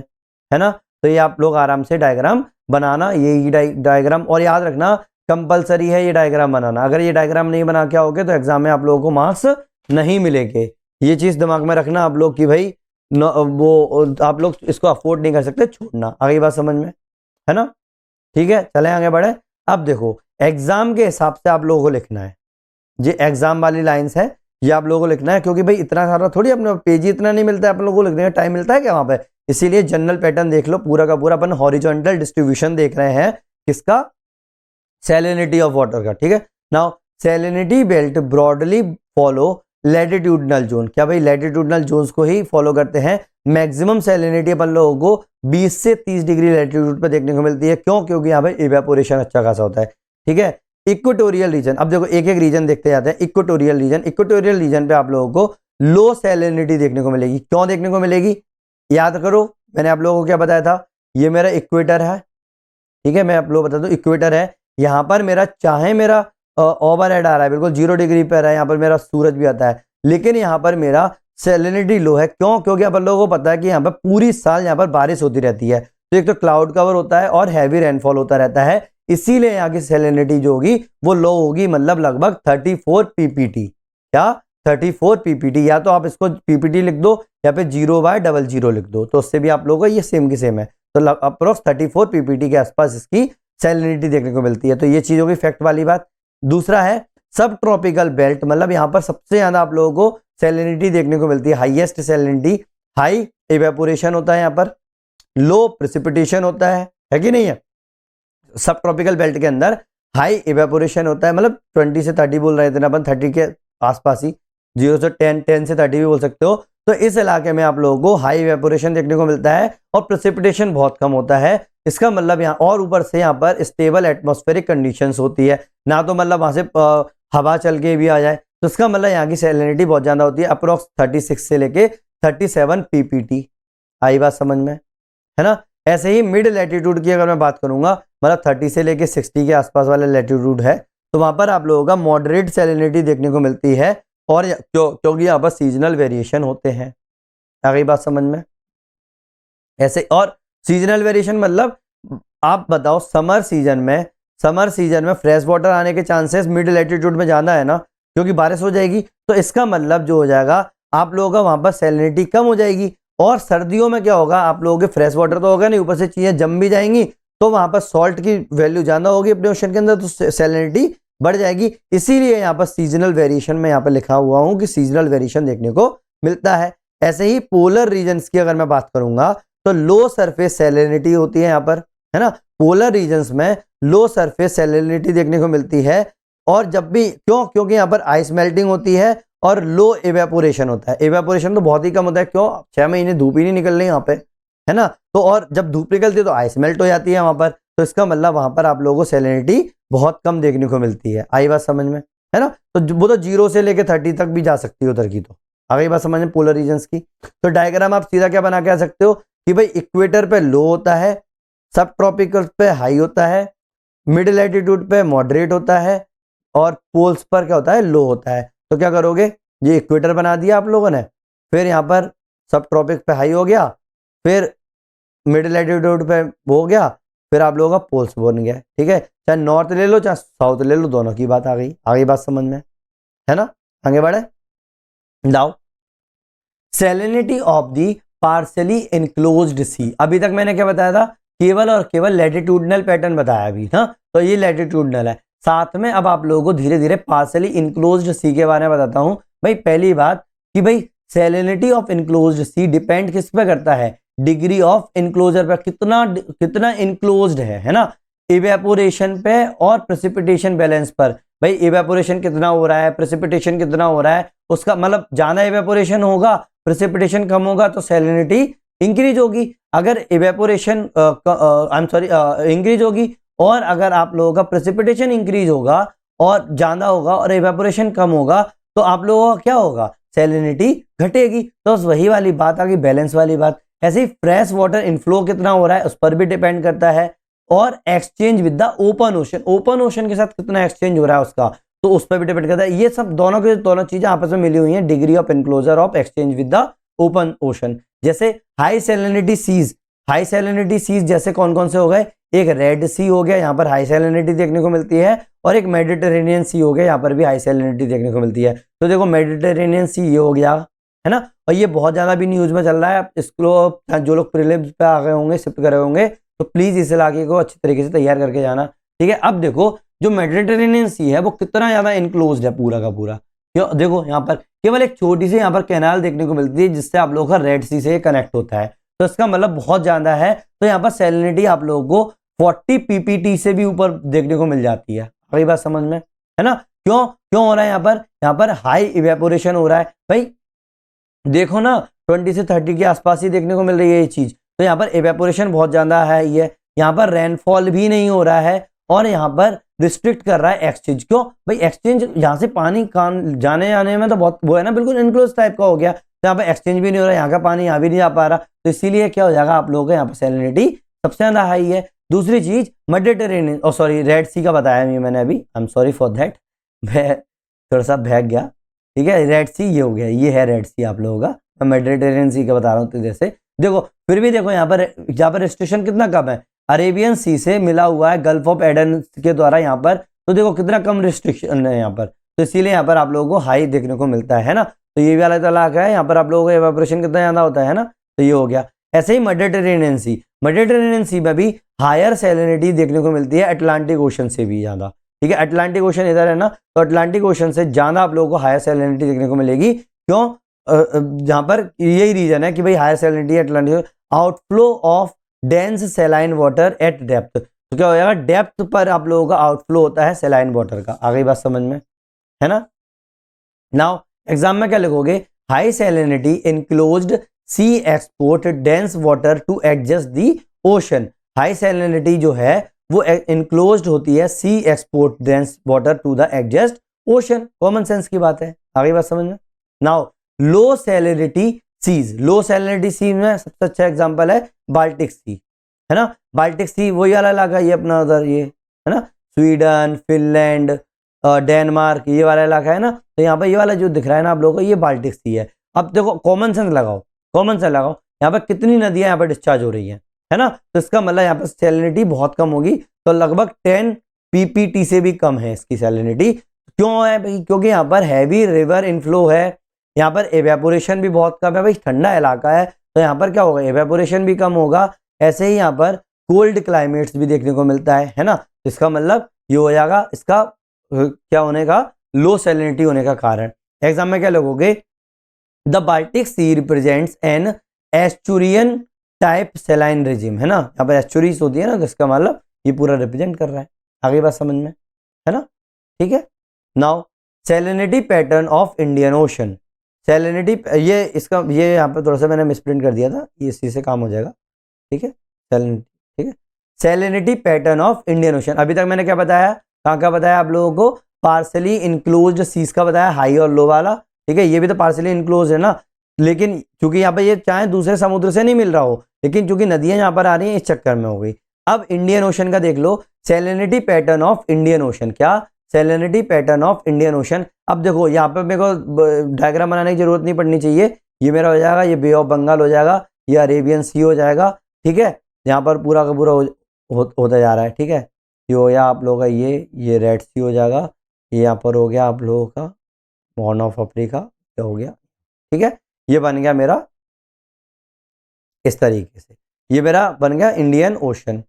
Speaker 1: है ना। तो ये आप लोग आराम से डायग्राम बनाना, यही डायग्राम, और याद रखना कंपलसरी है ये डायग्राम बनाना। अगर ये डायग्राम नहीं बना के आओगे तो एग्जाम में आप लोगों को मार्क्स नहीं मिलेंगे। ये चीज दिमाग में रखना आप लोग कि भाई वो आप लोग इसको अफोर्ड नहीं कर सकते छोड़ना। आ गई बात समझ में, है ना। ठीक है, चले आगे बढ़े। अब देखो एग्जाम के हिसाब से आप लोगों को लिखना है, ये एग्जाम वाली लाइंस है, ये आप लोगों को लिखना है, क्योंकि भाई इतना सारा थोड़ी अपने पेज ही इतना नहीं मिलता है, आप लोगों को लिखने का टाइम मिलता है क्या वहां पे। इसीलिए जनरल पैटर्न देख लो पूरा का पूरा, अपन हॉरिजॉन्टल डिस्ट्रीब्यूशन देख रहे हैं किसका, सैलिनिटी ऑफ वाटर का। ठीक है, now salinity belt broadly follow latitudinal zone. क्या भाई लैटिट्यूडनल जोन्स को ही फॉलो करते हैं। मैक्सिमम सैलिनिटी अपन लोगों को 20 से 30 डिग्री लैटिट्यूड पे देखने को मिलती है। क्यों? क्योंकि यहाँ पे इवेपोरेशन अच्छा खासा होता है। ठीक है, इक्वेटोरियल रीजन, अब देखो एक एक रीजन देखते जाते हैं। इक्वेटोरियल रीजन, इक्वेटोरियल रीजन पे आप लोगों को लो सैलिनिटी देखने को मिलेगी। क्यों देखने को मिलेगी? याद करो मैंने आप लोगों को क्या बताया था, ये मेरा इक्वेटर है। ठीक है, मैं आप लोग बता दूं इक्वेटर है, यहाँ पर मेरा चाहे मेरा ओवर हेड आ रहा है बिल्कुल 0 डिग्री पर है, यहाँ पर मेरा सूरज भी आता है, लेकिन यहाँ पर मेरा सैलिनिटी लो है। क्यों? क्योंकि अपन लोगों को पता है कि यहाँ पर पूरी साल यहाँ पर बारिश होती रहती है, तो एक तो क्लाउड कवर होता है और हैवी रेनफॉल होता रहता है, इसीलिए यहाँ की सैलिनिटी जो होगी वो लो होगी, मतलब लगभग 34 पीपीटी। क्या 34 पीपीटी, या तो आप इसको पीपीटी लिख दो या फिर 0/00 लिख दो, तो उससे भी आप लोगों को ये सेम की सेम है। तो अप्रोक्स 34 पीपीटी के आसपास इसकी सैलिनिटी देखने को मिलती है। तो ये चीज होगी फैक्ट वाली बात। दूसरा है सब ट्रॉपिकल बेल्ट, मतलब यहाँ पर सबसे ज्यादा आप लोगों को सैलिनिटी देखने को मिलती है, हाईएस्ट सैलिनिटी। हाई इवेपोरेशन होता है यहाँ पर, लो प्रेसिपिटेशन होता है कि नहीं है। सब ट्रॉपिकल बेल्ट के अंदर हाई इवेपोरेशन होता है, मतलब 20 से 30 बोल रहे थे ना अपन, 30 के आसपास ही, 0 से 10 से 30 भी बोल सकते हो। तो इस इलाके में आप लोगों को हाई इवेपोरेशन देखने को मिलता है और प्रेसिपिटेशन बहुत कम होता है। इसका मतलब यहाँ, और ऊपर से यहाँ पर स्टेबल एटमॉस्फेरिक कंडीशंस होती है, ना तो मतलब वहां से हवा चल के भी आ जाए, तो इसका मतलब यहाँ की सैलिनिटी बहुत ज्यादा होती है, अप्रोक्स 36 से लेके 37 पीपीटी। आई बात समझ में, है ना। ऐसे ही मिड लैटिट्यूड की अगर मैं बात करूंगा, मतलब 30 से लेके 60 के आसपास वाला लैटिट्यूड है, तो वहां पर आप लोगों का मॉडरेट सैलिनिटी देखने को मिलती है, और क्योंकि यहाँ पर सीजनल वेरिएशन होते हैं। आ गई बात समझ में। ऐसे और सीजनल वेरिएशन मतलब आप बताओ समर सीजन में फ्रेश वाटर आने के चांसेस मिड लैटिट्यूड में ज्यादा है ना, क्योंकि बारिश हो जाएगी, तो इसका मतलब जो हो जाएगा आप लोगों का वहां पर सैलिनिटी कम हो जाएगी। और सर्दियों में क्या होगा, आप लोगों के फ्रेश वाटर तो होगा नहीं, ऊपर से चीजें जम भी जाएंगी, तो वहां पर सॉल्ट की वैल्यू ज्यादा होगी अपने ओशन के अंदर, तो सैलिनिटी बढ़ जाएगी। इसीलिए यहाँ पर सीजनल वेरिएशन में यहाँ पर लिखा हुआ हूं कि सीजनल वेरिएशन देखने को मिलता है। ऐसे ही पोलर रीजन्स की अगर मैं बात करूंगा तो लो सरफेस सैलिनिटी होती है यहाँ पर, है ना। पोलर रीजन्स में लो सरफेस सैलिनिटी देखने को मिलती है, और जब भी क्योंकि यहाँ पर आइस मेल्टिंग होती है और लो इवेपोरेशन होता है। इवेपोरेशन तो बहुत ही कम होता है, क्यों? 6 महीने धूप ही नहीं निकल रही यहाँ पे, है ना। तो और जब धूप निकलती है तो आइस मेल्ट हो जाती है वहां पर, तो इसका मतलब वहां पर आप लोगों को सैलिनिटी बहुत कम देखने को मिलती है। आई बात समझ में, है ना। तो वो तो 0 से लेके 30 तक भी जा सकती है उधर की। तो आ गई बात समझ में पोलर रीजन्स की। तो डायग्राम आप सीधा क्या बना के आ सकते हो कि भाई इक्वेटर पे लो होता है, सब ट्रॉपिकल पे हाई होता है, मिड लैटिट्यूड पे मॉडरेट होता है, और पोल्स पर क्या होता है, लो होता है। तो क्या करोगे, ये इक्वेटर बना दिया आप लोगों ने, फिर यहाँ पर सब ट्रॉपिक पे हाई हो गया, फिर मिड लैटिट्यूड पे हो गया, फिर आप लोगों का पोल्स बन गया। ठीक है, चाहे नॉर्थ ले लो चाहे साउथ ले लो, दोनों की बात आ गई बात समझ में, है ना। आगे बढ़े now salinity of the partially enclosed sea. अभी तक मैंने क्या बताया था, केवल और केवल लैटिट्यूडनल पैटर्न बताया अभी ना, तो ये लैटिट्यूडनल है। साथ में अब आप लोगों को धीरे धीरे पार्शियली इनक्लोज्ड सी के बारे में बताता हूं। भाई पहली बात कि भाई salinity of enclosed sea depend किस पे करता है, डिग्री ऑफ इनक्लोजर पर, कितना इनक्लोज्ड है ना, इवेपोरेशन पे और प्रेसिपिटेशन बैलेंस पर। भाई इवेपोरेशन कितना हो रहा है, प्रेसिपिटेशन कितना हो रहा है, उसका मतलब ज्यादा इवेपोरेशन होगा, प्रेसिपिटेशन कम होगा, तो सैलिनिटी इंक्रीज होगी। अगर इवेपोरेशन इंक्रीज होगी, और अगर आप लोगों का प्रेसिपिटेशन इंक्रीज होगा और ज्यादा होगा और इवेपोरेशन कम होगा, तो आप लोगों का क्या होगा, सैलिनिटी घटेगी। तो वही वाली बात आ गई, बैलेंस वाली बात। ऐसे ही फ्रेश वाटर इनफ्लो कितना हो रहा है उस पर भी डिपेंड करता है, और exchange with the open ocean के साथ कितना एक्सचेंज हो रहा है उसका, तो उस पर भी डिपेंड करता है। ये सब दोनों के दोनों चीजें आपस में मिली हुई हैं, degree of enclosure of exchange with the open ocean. जैसे high salinity seas, high salinity seas जैसे कौन कौन से हो गए, एक रेड सी हो गया, यहाँ पर हाई सैलिनिटी देखने को मिलती है, और एक मेडिटेरेनियन सी हो गया, यहाँ पर भी हाई सैलिनिटी देखने को मिलती है। तो देखो मेडिटेरेनियन सी ये हो गया, है ना, और ये बहुत ज्यादा भी न्यूज में चल रहा है। इसको जो लोग प्रीलिम्स पे आ गए होंगे, शिफ्ट करे होंगे, तो प्लीज इस इलाके को अच्छी तरीके से तैयार करके जाना, ठीक है। अब देखो जो मेडिटेरेनियन सी है वो कितना ज्यादा इनक्लोज्ड है पूरा का पूरा। क्यों, देखो यहाँ पर केवल एक छोटी सी यहाँ पर कैनाल देखने को मिलती है जिससे आप लोगों का रेड सी से कनेक्ट होता है, तो इसका मतलब बहुत ज्यादा है। तो यहाँ पर सैलिनिटी आप लोगों को 40 पीपीटी से भी ऊपर देखने को मिल जाती है। अगली बात समझ में, है ना। क्यों क्यों हो रहा है यहाँ पर हाई इवेपोरेशन हो रहा है भाई, देखो ना 20 से 30 के आसपास ही देखने को मिल रही है ये चीज। तो यहाँ पर इवेपोरेशन बहुत ज्यादा है, ये यहाँ पर रेनफॉल भी नहीं हो रहा है, और यहाँ पर रिस्ट्रिक्ट कर रहा है एक्सचेंज। क्यों भाई, एक्सचेंज यहाँ से पानी जाने आने में तो बहुत वो है ना, बिल्कुल इनक्लोज टाइप का हो गया, तो यहाँ पर एक्सचेंज भी नहीं हो रहा, यहाँ का पानी यहाँ भी नहीं जा पा रहा, तो इसीलिए क्या हो जाएगा आप लोगों का यहाँ पर सैलिनिटी सबसे ज्यादा हाई है। दूसरी चीज मेडिटेरेनियन, और सॉरी रेड सी का बताया मैंने अभी, I am sorry for that, मैं थोड़ा सा भाग गया, ठीक है। रेड सी ये हो गया, ये है रेड सी आप लोगों का, मैं मेडिटेरेनियन सी का बता रहा हूँ। तो जैसे देखो फिर भी देखो यहाँ पर रिस्ट्रिक्शन कितना कम है, अरेबियन सी से मिला हुआ है गल्फ ऑफ एडन के द्वारा यहाँ पर, तो देखो कितना कम रिस्ट्रिक्शन है यहाँ पर, तो इसीलिए यहाँ पर आप लोगों को हाई देखने को मिलता है ना। तो ये भी अलग अलग है, यहाँ पर आप लोगों का इवेपोरेशन कितना ज्यादा होता है ना, तो ये हो गया। ऐसे ही मेडिटेरेनियन सी में भी हायर सैलिनिटी देखने को मिलती है अटलांटिक ओशन से भी ज्यादा, ठीक है। अटलांटिक ओशन इधर है ना, तो अटलांटिक ओशन से ज्यादा आप लोगों को हायर सैलिनिटी देखने को मिलेगी। क्यों, जहां पर यही रीजन है कि भाई higher salinity Atlantic, outflow of dense saline water at depth, तो क्या हो जाएगा, डेप्थ पर आप लोगों का आउटफ्लो होता है सेलाइन वाटर का। आगे बात समझ में, है ना। नाउ एग्जाम में क्या लिखोगे, high salinity enclosed sea export dense water to adjust the ocean. High salinity जो है वो इनक्लोज्ड होती है sea export dense water to the adjust ocean, common sense की बात है। आगे बात समझ में। Now low salinity seas, low salinity sea में सबसे अच्छा एग्जांपल है बाल्टिक सी, है ना। बाल्टिक सी वही वाला इलाका, ये अपना उधर ये है ना, स्वीडन, फिनलैंड, डेनमार्क, ये वाला इलाका है ना। तो यहाँ पर ये वाला जो दिख रहा है ना आप लोगों को, ये बाल्टिक सी है। अब देखो कॉमन सेंस लगाओ, कॉमन सेंस लगाओ, यहाँ पर कितनी नदियां यहाँ पर डिस्चार्ज हो रही हैं, है ना, तो इसका मतलब यहाँ पर सैलिनिटी बहुत कम होगी, तो लगभग 10 पीपीटी से भी कम है इसकी सैलिनिटी। क्यों है भाई, क्योंकि यहाँ पर हैवी रिवर इनफ्लो है, यहाँ पर एवेपोरेशन भी बहुत कम है भाई, ठंडा इलाका है, तो यहाँ पर क्या होगा, एवेपोरेशन भी कम होगा। ऐसे ही यहाँ पर कोल्ड क्लाइमेट्स भी देखने को मिलता है ना, इसका मतलब ये हो जाएगा इसका क्या होने का, लो सैलिनिटी होने का कारण। एग्जाम में क्या लिखोगे, the Baltic Sea represents an estuarine type saline regime, है ना, यहाँ पर एस्चुरीज होती है ना, तो इसका मतलब ये पूरा रिप्रेजेंट कर रहा है। आगे बात समझ में, है ना, ठीक है। Now salinity pattern of Indian ocean, salinity ये इसका ये यहाँ पे थोड़ा सा मैंने मिसप्रिंट कर दिया था, ये इसी से काम हो जाएगा, ठीक है। सैलिनिटी, ठीक है, salinity pattern of Indian ocean. अभी तक मैंने क्या बताया, कहाँ का बताया आप लोगों को, पार्सली इनक्लोज्ड सीज का बताया, हाई और लो वाला, ठीक है। ये भी तो पार्सली इनक्लोज है ना, लेकिन क्योंकि यहाँ पे ये चाहे दूसरे समुद्र से नहीं मिल रहा हो, लेकिन क्योंकि नदियां यहाँ पर आ रही हैं इस चक्कर में हो गई। अब इंडियन ओशन का देख लो, salinity pattern of Indian Ocean, क्या, salinity pattern of Indian Ocean. अब देखो यहाँ पे मेरे को डायग्राम बनाने की जरूरत नहीं पड़नी चाहिए, ये मेरा हो जाएगा, ये बे ऑफ बंगाल हो जाएगा, ये अरेबियन सी हो जाएगा, ठीक है। यहाँ पर पूरा का पूरा होता जा रहा है, ठीक है। ये हो गया आप लोगों का ये रेड सी हो जाएगा, ये यहाँ पर हो गया आप लोगों का हॉर्न ऑफ अफ्रीका, क्या हो गया, ठीक है। ये बन गया मेरा इस तरीके से, ये मेरा बन गया इंडियन ओशन।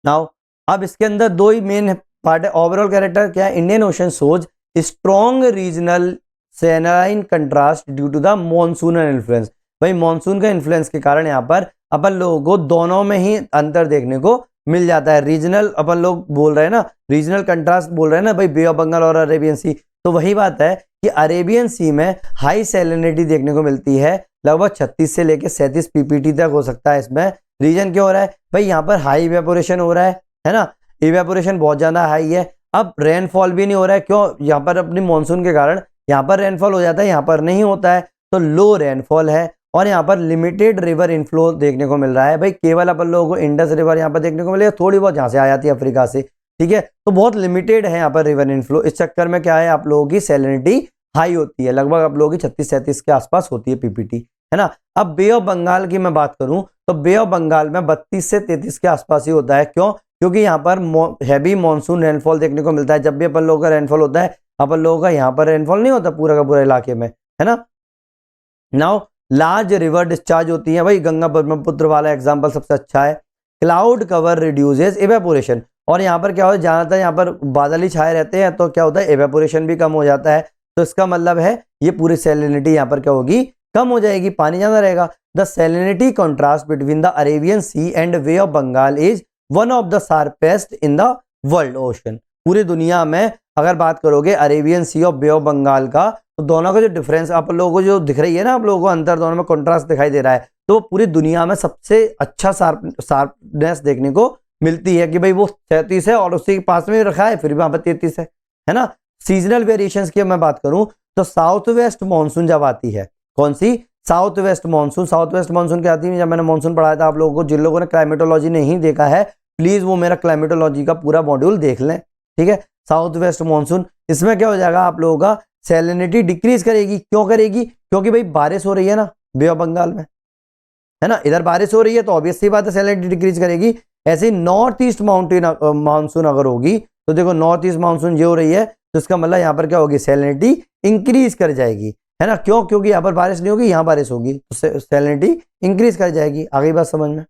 Speaker 1: नाउ अब इसके अंदर दो ही मेन पार्ट है, ओवरऑल कैरेक्टर क्या है, Indian ocean shows strong regional saline contrast due to the monsoonal influence. भाई मॉनसून का इन्फ्लुएंस के कारण यहाँ पर अपन लोगों को दोनों में ही अंतर देखने को मिल जाता है। रीजनल अपन लोग बोल रहे हैं ना, रीजनल कंट्रास्ट बोल रहे हैं ना भाई, बे ऑफ बंगाल और अरेबियन सी, तो वही बात है कि अरेबियन सी में हाई सैलिनिटी देखने को मिलती है, लगभग 36 से लेकर 37 पीपीटी तक हो सकता है इसमें। रीजन क्यों हो रहा है भाई, यहाँ पर हाई इवेपोरेशन हो रहा है ना, इवेपोरेशन बहुत ज्यादा हाई है। अब रेनफॉल भी नहीं हो रहा है, क्यों, यहाँ पर अपनी मानसून के कारण यहाँ पर रेनफॉल हो जाता है, यहाँ पर नहीं होता है, तो लो रेनफॉल है। और यहाँ पर लिमिटेड रिवर इनफ्लो देखने को मिल रहा है भाई, केवल अपन लोगों को इंडस रिवर यहाँ पर देखने को मिलेगा, थोड़ी बहुत यहाँ से आ जाती है अफ्रीका से, ठीक है, तो बहुत लिमिटेड है यहाँ पर रिवर इनफ्लो। इस चक्कर में क्या है, आप लोगों की सैलिनिटी हाई होती है, लगभग आप लोगों की 36-37 के आसपास होती है पीपीटी, है ना। अब बे ऑफ बंगाल की मैं बात करूं तो बे ऑफ बंगाल में 32 से 33 के आसपास ही होता है। क्यों? क्योंकि यहाँ पर हैवी मानसून रेनफॉल देखने को मिलता है। जब भी अपन लोगों का रेनफॉल होता है, अपन लोगों का यहाँ पर रेनफॉल नहीं होता पूरा का पूरा इलाके में, है ना। नाउ लार्ज रिवर डिस्चार्ज होती है, भाई गंगा ब्रह्मपुत्र वाला एग्जाम्पल सबसे अच्छा है। क्लाउड कवर रिड्यूसेस इवेपोरेशन, और यहाँ पर क्या होता है, ज्यादातर यहाँ पर बादल ही छाए रहते हैं, तो क्या होता है, इवेपोरेशन भी कम हो जाता है। तो इसका मतलब है ये पूरी सैलिनिटी यहाँ पर क्या होगी, कम हो जाएगी, पानी ज्यादा रहेगा। The salinity contrast between the Arabian sea and bay of Bengal is one of the sharpest in the world ocean. पूरी दुनिया में अगर बात करोगे अरेबियन सी और बे ऑफ बंगाल का, तो दोनों का जो डिफरेंस आप लोगों को जो दिख रही है ना, आप लोगों को अंतर दोनों में कॉन्ट्रास्ट दिखाई दे रहा है, तो पूरी दुनिया में सबसे अच्छा शार्पनेस देखने को मिलती है कि भाई वो 37 है और उसी के पास में रखा है, फिर भी वहां पर 33 है ना। सीजनल वेरिएशंस की मैं बात करूं तो साउथ वेस्ट मानसून जब आती है, कौन सी, south west monsoon. South west monsoon क्या आती है, जब मैंने मानसून पढ़ाया था आप लोगों को, जिन लोगों ने क्लाइमेटोलॉजी नहीं देखा है प्लीज वो मेरा क्लाइमेटोलॉजी का पूरा मॉड्यूल देख लें, ठीक है। साउथ वेस्ट मानसून, इसमें क्या हो जाएगा, आप लोगों का सैलिनिटी डिक्रीज करेगी। क्यों करेगी? क्योंकि भाई बारिश हो रही है ना बे ऑफ बंगाल में, है ना, इधर बारिश हो रही है तो ऑब्वियस सी बात है सैलिनिटी डिक्रीज करेगी। ऐसे ही नॉर्थ ईस्ट मानसून अगर होगी, तो देखो नॉर्थ ईस्ट मानसून ये हो रही है, तो इसका मतलब यहाँ पर क्या होगी, सैलिनिटी इंक्रीज कर जाएगी, है ना। क्यों? क्योंकि यहाँ पर बारिश नहीं होगी, यहाँ बारिश होगी, तो सैलिनिटी इंक्रीज कर जाएगी। आगे बात समझ में,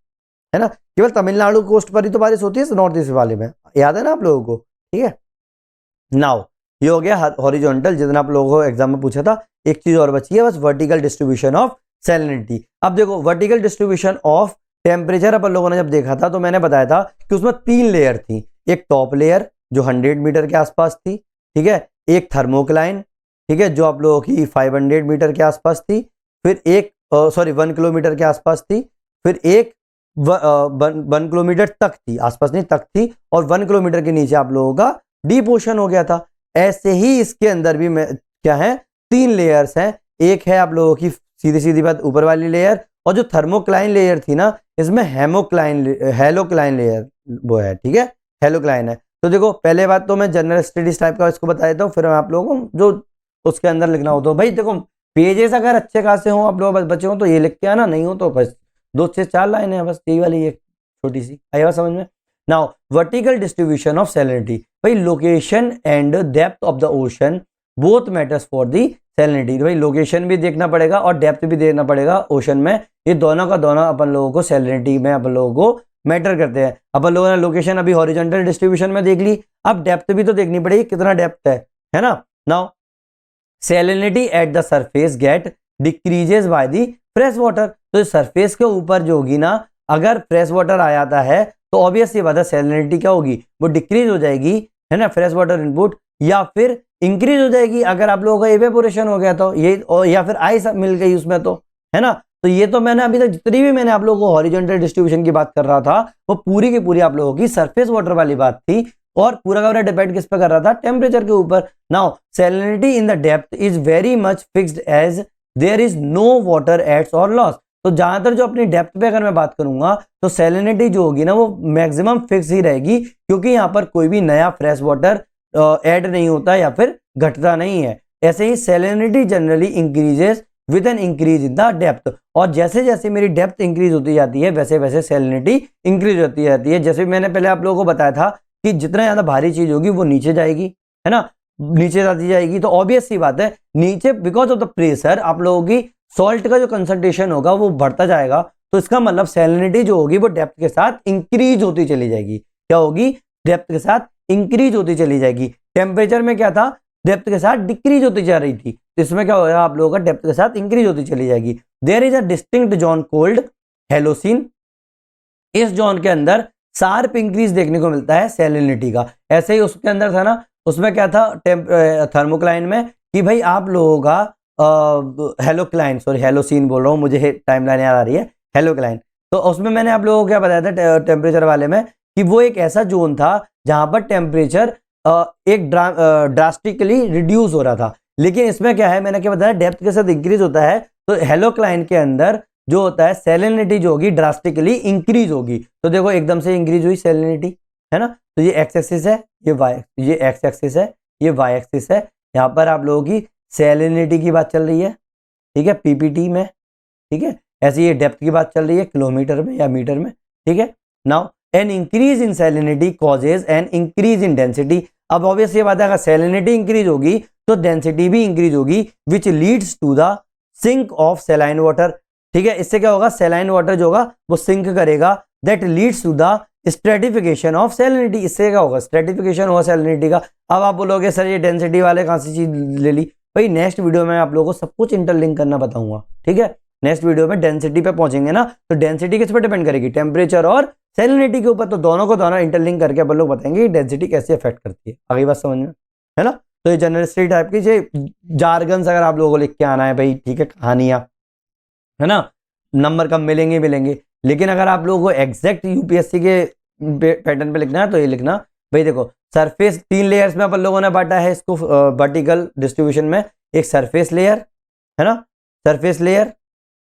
Speaker 1: है ना। केवल तमिलनाडु कोस्ट पर ही तो बारिश होती है नॉर्थ ईस्ट वाले में, याद है ना आप लोगों को, ठीक है। नाउ ये हो गया हॉरिजॉन्टल, जितना आप लोगों को एग्जाम में पूछा था। एक चीज और बची है बस, वर्टिकल डिस्ट्रीब्यूशन ऑफ सैलिनिटी। अब देखो वर्टिकल डिस्ट्रीब्यूशन ऑफ टेम्परेचर अपन लोगों ने जब देखा था तो मैंने बताया था कि उसमें 3 लेयर थी। एक टॉप लेयर जो 100 मीटर के आसपास थी, ठीक है, एक थर्मोक्लाइन, ठीक है, जो आप लोगों की 500 मीटर के आसपास थी, फिर एक 1 किलोमीटर के आसपास थी, फिर एक 1 किलोमीटर तक थी, आसपास नहीं तक थी, और 1 किलोमीटर के नीचे आप लोगों का डीप ओशन हो गया था। ऐसे ही इसके अंदर भी क्या है, 3 लेयर्स हैं। एक है आप लोगों की सीधी सीधी बात ऊपर वाली लेयर, और जो थर्मोक्लाइन लेयर थी ना, इसमें हेलोक्लाइन लेयर वो है, ठीक है, हेलोक्लाइन है। तो देखो पहले बात तो मैं जनरल स्टडीज टाइप का इसको बता देता हूँ, फिर मैं आप लोगों को जो उसके अंदर लिखना हो तो भाई देखो पेजेस अगर अच्छे खासे हो आप लोग बच्चे हो तो ये लिख के आना, नहीं हो तो बस 2 से 4 लाइन है बस, यही वाली एक छोटी सी आई बात समझ में। Now vertical distribution of salinity, भाई location and depth of the ocean both matters for the salinity. भाई लोकेशन भी देखना पड़ेगा और डेप्थ भी देखना पड़ेगा ओशन में, ये दोनों का दोनों अपन लोगों को सैलिनिटी में अपन लोगों को मैटर करते हैं। अपन लोगों ने लोकेशन अभी हॉरिजॉन्टल डिस्ट्रीब्यूशन में देख ली, अब डेप्थ भी तो देखनी पड़ेगी, कितना डेप्थ है ना। Now salinity at the surface get decreases by the fresh water, तो सरफेस के ऊपर जो होगी ना, अगर फ्रेश वाटर आ जाता है तो ऑब्वियस ये बात है सैलिनिटी क्या होगी, वो डिक्रीज हो जाएगी, है ना, फ्रेश वाटर इनपुट, या फिर इंक्रीज हो जाएगी अगर आप लोगों का इवेपोरेशन हो गया तो ये, या फिर आइस मिल गई उसमें तो, है ना। तो ये तो मैंने अभी तक जितनी भी मैंने आप लोगों को हॉरिजॉन्टल डिस्ट्रीब्यूशन की बात कर रहा था वो पूरी की पूरी आप लोगों की सरफेस वाटर वाली बात थी, और पूरा का पूरा डिपेंड किस पे कर रहा था, टेम्परेचर के ऊपर। Now salinity in the depth is very much fixed as there is no water adds और लॉस। तो ज्यादातर जो अपनी डेप्थ पे अगर मैं बात करूंगा तो सैलिनिटी जो होगी ना वो मैक्सिमम फिक्स ही रहेगी, क्योंकि यहाँ पर कोई भी नया फ्रेश वाटर ऐड नहीं होता या फिर घटता नहीं है। ऐसे ही salinity generally increases with an increase in the depth, और जैसे जैसे मेरी डेप्थ इंक्रीज होती जाती है वैसे वैसे सैलिनिटी इंक्रीज होती जाती है। जैसे मैंने पहले आप लोगों को बताया था कि जितना ज्यादा भारी चीज होगी वो नीचे जाएगी, है ना, नीचे जाती जाएगी, तो ऑब्वियस सी बात है नीचे बिकॉज ऑफ द प्रेशर आप लोगों की सॉल्ट का जो कंसंट्रेशन होगा वो बढ़ता जाएगा, तो इसका मतलब सैलिनिटी जो होगी वो डेप्थ के साथ इंक्रीज होती चली जाएगी। क्या होगी, डेप्थ के साथ इंक्रीज होती चली जाएगी। टेम्परेचर में क्या था, डेप्थ के साथ डिक्रीज होती जा रही थी, तो इसमें क्या होगा, आप लोगों का डेप्थ के साथ इंक्रीज होती चली जाएगी। There is a distinct zone called halocline, इस जोन के अंदर शार्प इंक्रीज देखने को मिलता है सैलिनिटी का। ऐसे ही उसके अंदर था ना, उसमें क्या था थर्मोक्लाइन में कि भाई आप लोगों का हेलोक्लाइन, सॉरी हेलोसिन बोल रहा हूँ, मुझे टाइमलाइन याद आ रही है, हेलोक्लाइन। तो उसमें मैंने आप लोगों को क्या बताया था टेम्परेचर वाले में कि वो एक ऐसा जोन था जहां पर टेम्परेचर एक ड्रास्टिकली रिड्यूस हो रहा था। लेकिन इसमें क्या है, मैंने क्या बताया, डेप्थ के साथ इंक्रीज होता है, तो हेलोक्लाइन के अंदर जो होता है सैलिनिटी जो होगी ड्रास्टिकली इंक्रीज होगी। तो देखो एकदम से इंक्रीज हुई सैलिनिटी, है ना, तो ये एक्स एक्सिस है, ये एक्स एक्सिस है, ये वाई एक्सिस है। यहाँ पर आप लोगों की सैलिनिटी की बात चल रही है, ठीक है, पीपीटी में, ठीक है। ऐसे ये डेप्थ की बात चल रही है किलोमीटर में या मीटर में, ठीक है। Now N increase in salinity causes an increase in density. अब ऑब्वियस ये बात है, अगर सैलिनिटी इंक्रीज होगी तो डेंसिटी भी इंक्रीज होगी, which leads to the sink of saline water, ठीक है। इससे क्या होगा, सैलाइन वाटर जो होगा वो सिंक करेगा, that leads to the stratification of salinity. इससे क्या होगा, स्ट्रेटिफिकेशन होगा सैलिनिटी का। अब आप बोलोगे सर ये डेंसिटी वाले कहां से चीज ले ली, भाई नेक्स्ट वीडियो में आप लोगों को सब कुछ इंटरलिंक करना बताऊंगा, ठीक है। नेक्स्ट वीडियो में डेंसिटी पे पहुंचेंगे ना, तो डेंसिटी किस पर डिपेंड करेगी, टेम्परेचर और सैलिनिटी के ऊपर। तो दोनों को दोनों इंटरलिंक करके अपन लोग बताएंगे कि डेंसिटी कैसे अफेक्ट करती है। आगे बात समझ में, है ना। तो ये जनरलिस्टिक टाइप की जार्गन्स अगर आप लोगों को लिख के आना है भाई, ठीक है, कहानियां, है ना, नंबर कम मिलेंगे मिलेंगे। लेकिन अगर आप लोगों को एग्जैक्ट यूपीएससी के पैटर्न पे लिखना है तो ये लिखना भाई, देखो सरफेस 3 लेयर्स में अपन लोगों ने बांटा है इसको वर्टिकल डिस्ट्रीब्यूशन में। एक सरफेस लेयर, है ना, सरफेस लेयर,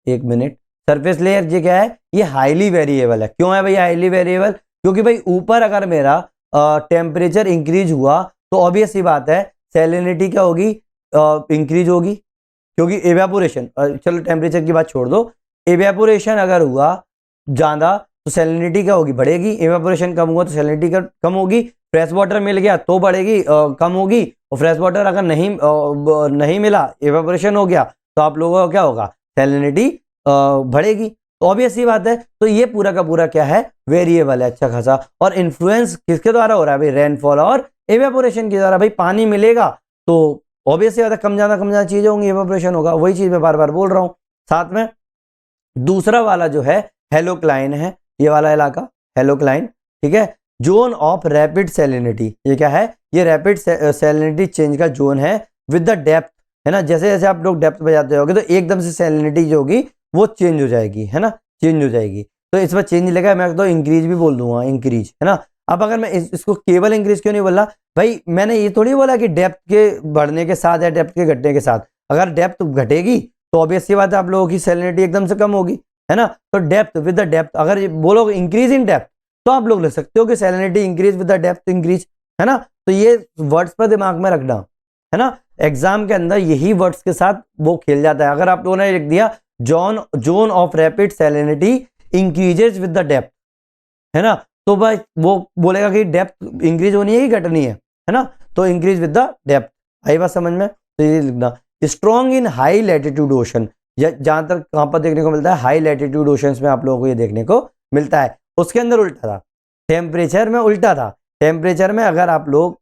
Speaker 1: एक मिनट, सरफेस लेयर ये क्या है, ये हाईली वेरिएबल है। क्यों है भाई हाईली वेरिएबल, क्योंकि भाई ऊपर अगर मेरा टेम्परेचर इंक्रीज हुआ तो ऑब्वियस सी बात है सैलिनिटी क्या होगी, इंक्रीज होगी, क्योंकि एवेपोरेशन, चलो टेम्परेचर की बात छोड़ दो, एवेपोरेशन अगर हुआ ज्यादा तो सैलिनिटी क्या होगी, बढ़ेगी। एवेपोरेशन कम हुआ तो सैलिनिटी कम होगी। फ्रेश वाटर मिल गया तो बढ़ेगी, कम होगी। और फ्रेश वाटर अगर नहीं मिला, एवेपोरेशन हो गया, तो आप लोगों का क्या होगा, सैलिनिटी बढ़ेगी। तो ऑब्वियस सी बात है। तो ये पूरा का पूरा क्या है, वेरिएबल है अच्छा खासा। और इन्फ्लुएंस किसके द्वारा हो रहा है भाई, रेनफॉल और एवेपोरेशन के द्वारा। भाई पानी मिलेगा तो ऑब्वियस सी बात है कम ज्यादा चीजें होंगी, एवेपोरेशन होगा। वही चीज मैं बार बार बोल रहा हूं। साथ में दूसरा वाला जो है हेलोक्लाइन है, ये वाला इलाका हेलोक्लाइन, ठीक है, जोन ऑफ रैपिड सैलिनिटी। ये क्या है, ये रैपिड सैलिनिटी चेंज का जोन है विद द डेप्थ, है ना। जैसे जैसे आप लोग डेप्थ पे जाते होगे तो एकदम से सैलिनिटी जो होगी वो चेंज हो जाएगी, है ना, चेंज हो जाएगी। तो इस बार चेंज लगा, मैं तो इंक्रीज भी बोल दूंगा, इंक्रीज, है ना। अब अगर मैं इसको केवल इंक्रीज क्यों नहीं बोला भाई, मैंने ये थोड़ी बोला कि डेप्थ के बढ़ने के साथ या डेप्थ के घटने के साथ। अगर डेप्थ घटेगी तो ऑब्वियस सी बात है आप लोगों की सैलिनिटी एकदम से कम होगी, है ना। तो डेप्थ विद द डेप्थ, अगर बोलोगे इंक्रीज इन डेप्थ तो आप लोग लिख सकते हो कि salinity increase with the depth increase, है ना। तो ये वर्ड्स पर दिमाग में रखना, है ना। एग्जाम के अंदर यही वर्ड्स के साथ वो खेल जाता है। अगर आप लोगों ने लिख दिया zone of rapid salinity increases with the depth, है ना, तो भाई वो बोलेगा कि डेप्थ इंक्रीज होनी है कि घटनी है ना। तो इंक्रीज विद द डेप्थ, आई बात समझ में। तो ये लिखना strong in high latitude ocean, जहां तक कहां पर देखने को मिलता है, हाई लैटिट्यूड ओशंस में आप लोगों को ये देखने को मिलता है। उसके अंदर उल्टा था, टेम्परेचर में उल्टा था। टेम्परेचर में अगर आप लोग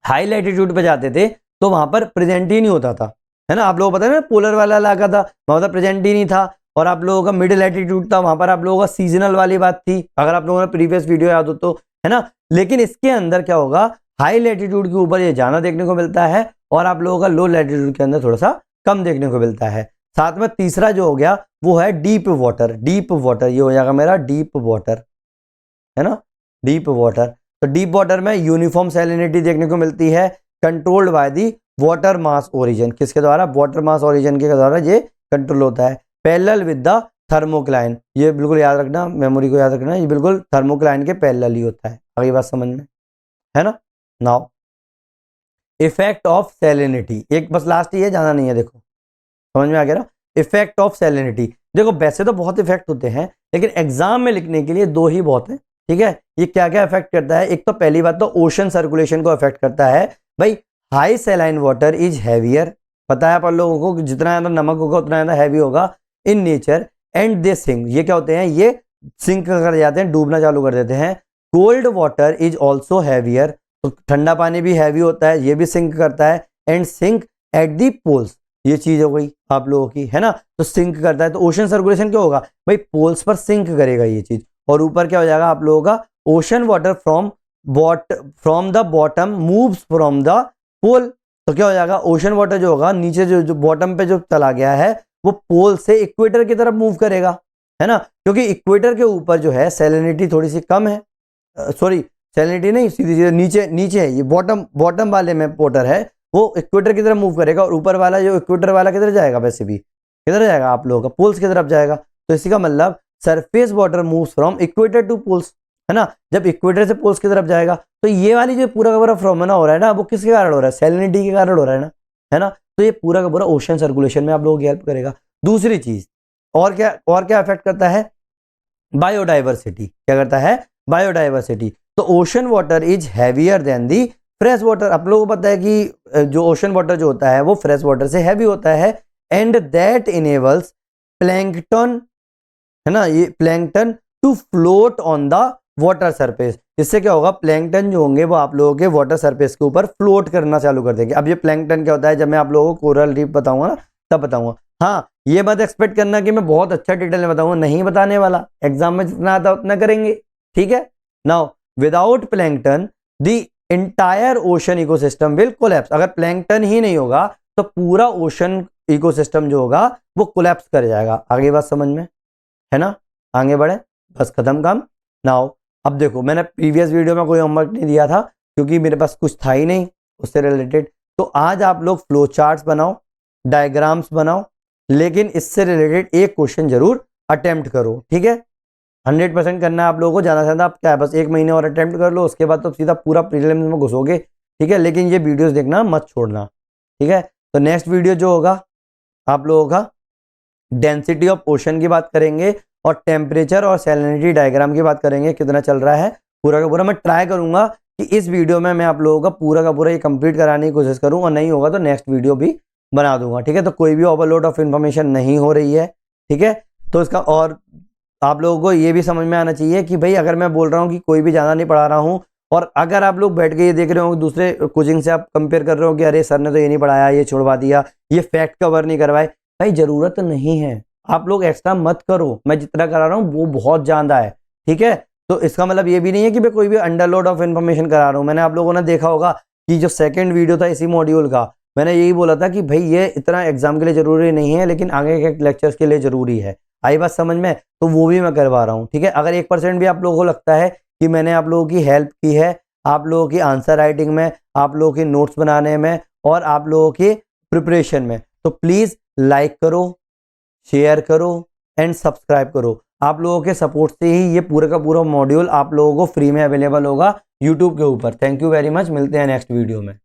Speaker 1: हाई लैटिट्यूड पे जाते थे तो वहां पर प्रेजेंट ही नहीं होता था, है ना। आप लोगों को पता है ना, पोलर वाला इलाका था, वहां पर प्रेजेंट ही नहीं था। और आप लोगों का मिडिल लैटिट्यूड था, वहां पर आप लोगों का सीजनल वाली बात थी, अगर आप लोगों ने प्रीवियस वीडियो याद हो तो, है ना। लेकिन इसके अंदर क्या होगा, हाई लैटिट्यूड के ऊपर ये ज्यादा देखने को मिलता है और आप लोगों का लो लैटिट्यूड के अंदर थोड़ा सा कम देखने को मिलता है। साथ में तीसरा जो हो गया वो है डीप वाटर। डीप वाटर ये हो जाएगा मेरा डीप वाटर, है ना, डीप वाटर। तो डीप वाटर में यूनिफॉर्म सैलिनिटी देखने को मिलती है, controlled by the water mass origin. किसके द्वारा, वाटर मास ओरिजिन के द्वारा ये कंट्रोल होता है। पैरेलल विद द थर्मोक्लाइन, ये बिल्कुल याद रखना, मेमोरी को याद रखना, ये बिल्कुल थर्मोक्लाइन के पैरेलल ही होता है। अगली बात समझ में, है ना। नाउ इफेक्ट ऑफ सैलिनिटी, एक बस लास्ट ही है, जाना नहीं है, देखो समझ में आ गया ना। इफेक्ट ऑफ सैलिनिटी, देखो वैसे तो बहुत इफेक्ट होते हैं लेकिन एग्जाम में लिखने के लिए दो ही बहुत है, ठीक है। ये क्या क्या इफेक्ट करता है, एक तो पहली बात तो ओशन सर्कुलेशन को इफेक्ट करता है। भाई high saline water is heavier, पता है अपन लोगों को जितना ज्यादा नमक होगा उतना ज्यादा हैवी होगा in nature, and they sink, ये क्या होते हैं, ये सिंक कर जाते हैं, डूबना चालू कर देते हैं। Cold water is also heavier, तो ठंडा पानी भी हैवी होता है, ये भी सिंक करता है। And sink at the poles, ये चीज हो गई आप लोगों की, है ना। तो सिंक करता है, तो ओशन सर्कुलेशन क्या होगा भाई, पोल्स पर सिंक करेगा ये चीज। और ऊपर क्या हो जाएगा आप लोगों का, ocean water from the bottom moves from the pole. तो क्या हो जाएगा, ओशन वाटर जो होगा नीचे जो बॉटम पे जो चला गया है वो पोल से इक्वेटर की तरफ मूव करेगा, है ना। क्योंकि इक्वेटर के ऊपर जो है सैलिनिटी थोड़ी सी कम है, सॉरी सैलिनिटी नहीं, सीधी सीधे नीचे नीचे है, ये बॉटम वाले में वाटर है वो इक्वेटर की तरफ मूव करेगा। और ऊपर वाला जो इक्वेटर वाला किधर जाएगा, वैसे भी किधर जाएगा आप लोगों का, पोल्स की तरफ जाएगा। तो इसी का मतलब surface water moves from equator to poles. है ना। जब इक्वेटर से पोल्स की तरफ जाएगा तो ये वाली जो पूरा का पूरा फिनोमेना हो रहा है ना, वो किसके कारण हो रहा है, सैलिनिटी के कारण हो रहा है ना। तो ये पूरा का पूरा ओशन सर्कुलेशन में आप लोगों की हेल्प करेगा। दूसरी चीज और क्या अफेक्ट करता है, बायोडाइवर्सिटी। क्या करता है, बायोडाइवर्सिटी। तो ocean water is heavier than the fresh water. आप लोगों को पता है कि जो ओशन वाटर जो होता है वो फ्रेश वाटर से हैवी होता है, एंड दैट इनेबल्स प्लैंकटन, है ना, ये plankton to float on the water surface. इससे क्या होगा, प्लैंकटन जो होंगे वो आप लोगों के वाटर सरफेस के ऊपर फ्लोट करना चालू कर देंगे। अब ये प्लैंकटन क्या होता है, जब मैं आप लोगों को कोरल रीफ बताऊंगा ना तब बताऊंगा। हाँ, ये मत एक्सपेक्ट करना कि मैं बहुत अच्छा डिटेल में बताऊंगा, नहीं बताने वाला, एग्जाम में जितना आता उतना करेंगे, ठीक है। Now without plankton the entire ocean ecosystem will collapse. अगर प्लैंकटन ही नहीं होगा तो पूरा ओशन इकोसिस्टम जो होगा वो कोलैप्स कर जाएगा। आगे बात समझ में है ना, आगे बढ़े, बस खत्म काम। नाउ अब देखो, मैंने प्रीवियस वीडियो में कोई होमवर्क नहीं दिया था क्योंकि मेरे पास कुछ था ही नहीं उससे रिलेटेड। तो आज आप लोग फ्लो चार्ट्स बनाओ, डायग्राम्स बनाओ, लेकिन इससे रिलेटेड एक क्वेश्चन जरूर अटेम्प्ट करो, ठीक है। 100% करना है आप लोगों को, ज़्यादा से ज़्यादा आप क्या है, बस 1 महीने और अटेम्प्ट कर लो, उसके बाद तो सीधा पूरा प्रीलिम्स में घुसोगे, ठीक है। लेकिन ये वीडियोस देखना मत छोड़ना, ठीक है। तो नेक्स्ट वीडियो जो होगा आप लोगों का डेंसिटी ऑफ ओशन की बात करेंगे और टेम्परेचर और सैलिनिटी डायग्राम की बात करेंगे, कितना चल रहा है पूरा का पूरा। मैं ट्राई करूंगा कि इस वीडियो में मैं आप लोगों का पूरा का पूरा ये कंप्लीट कराने की कोशिश करूं, और नहीं होगा तो नेक्स्ट वीडियो भी बना दूंगा, ठीक है। तो कोई भी ओवरलोड ऑफ इन्फॉर्मेशन नहीं हो रही है, ठीक है। तो इसका और आप लोगों को ये भी समझ में आना चाहिए कि भाई अगर मैं बोल रहा हूँ कि कोई भी ज़्यादा नहीं पढ़ा रहा हूँ, और अगर आप लोग बैठ के ये देख रहे हो दूसरे कोचिंग से आप कंपेयर कर रहे हो कि अरे सर ने तो ये नहीं पढ़ाया, ये छोड़वा दिया, ये फैक्ट कवर नहीं करवाए, भाई ज़रूरत नहीं है। आप लोग एक्स्ट्रा मत करो, मैं जितना करा रहा हूँ वो बहुत ज़्यादा है, ठीक है। तो इसका मतलब ये भी नहीं है कि मैं कोई भी अंडरलोड ऑफ इन्फॉर्मेशन करा रहा हूँ। मैंने आप लोगों ने देखा होगा कि जो सेकंड वीडियो था इसी मॉड्यूल का, मैंने यही बोला था कि भाई ये इतना एग्जाम के लिए जरूरी नहीं है, लेकिन आगे के लेक्चर्स के लिए जरूरी है। आई बात समझ में, तो वो भी मैं करवा रहा हूँ, ठीक है। अगर 1% भी आप लोगों को लगता है कि मैंने आप लोगों की हेल्प की है, आप लोगों की आंसर राइटिंग में, आप लोगों के नोट्स बनाने में और आप लोगों के प्रिपरेशन में, तो प्लीज़ लाइक करो, शेयर करो एंड सब्सक्राइब करो। आप लोगों के सपोर्ट से ही ये पूरा का पूरा मॉड्यूल आप लोगों को फ्री में अवेलेबल होगा यूट्यूब के ऊपर। थैंक यू वेरी मच, मिलते हैं नेक्स्ट वीडियो में।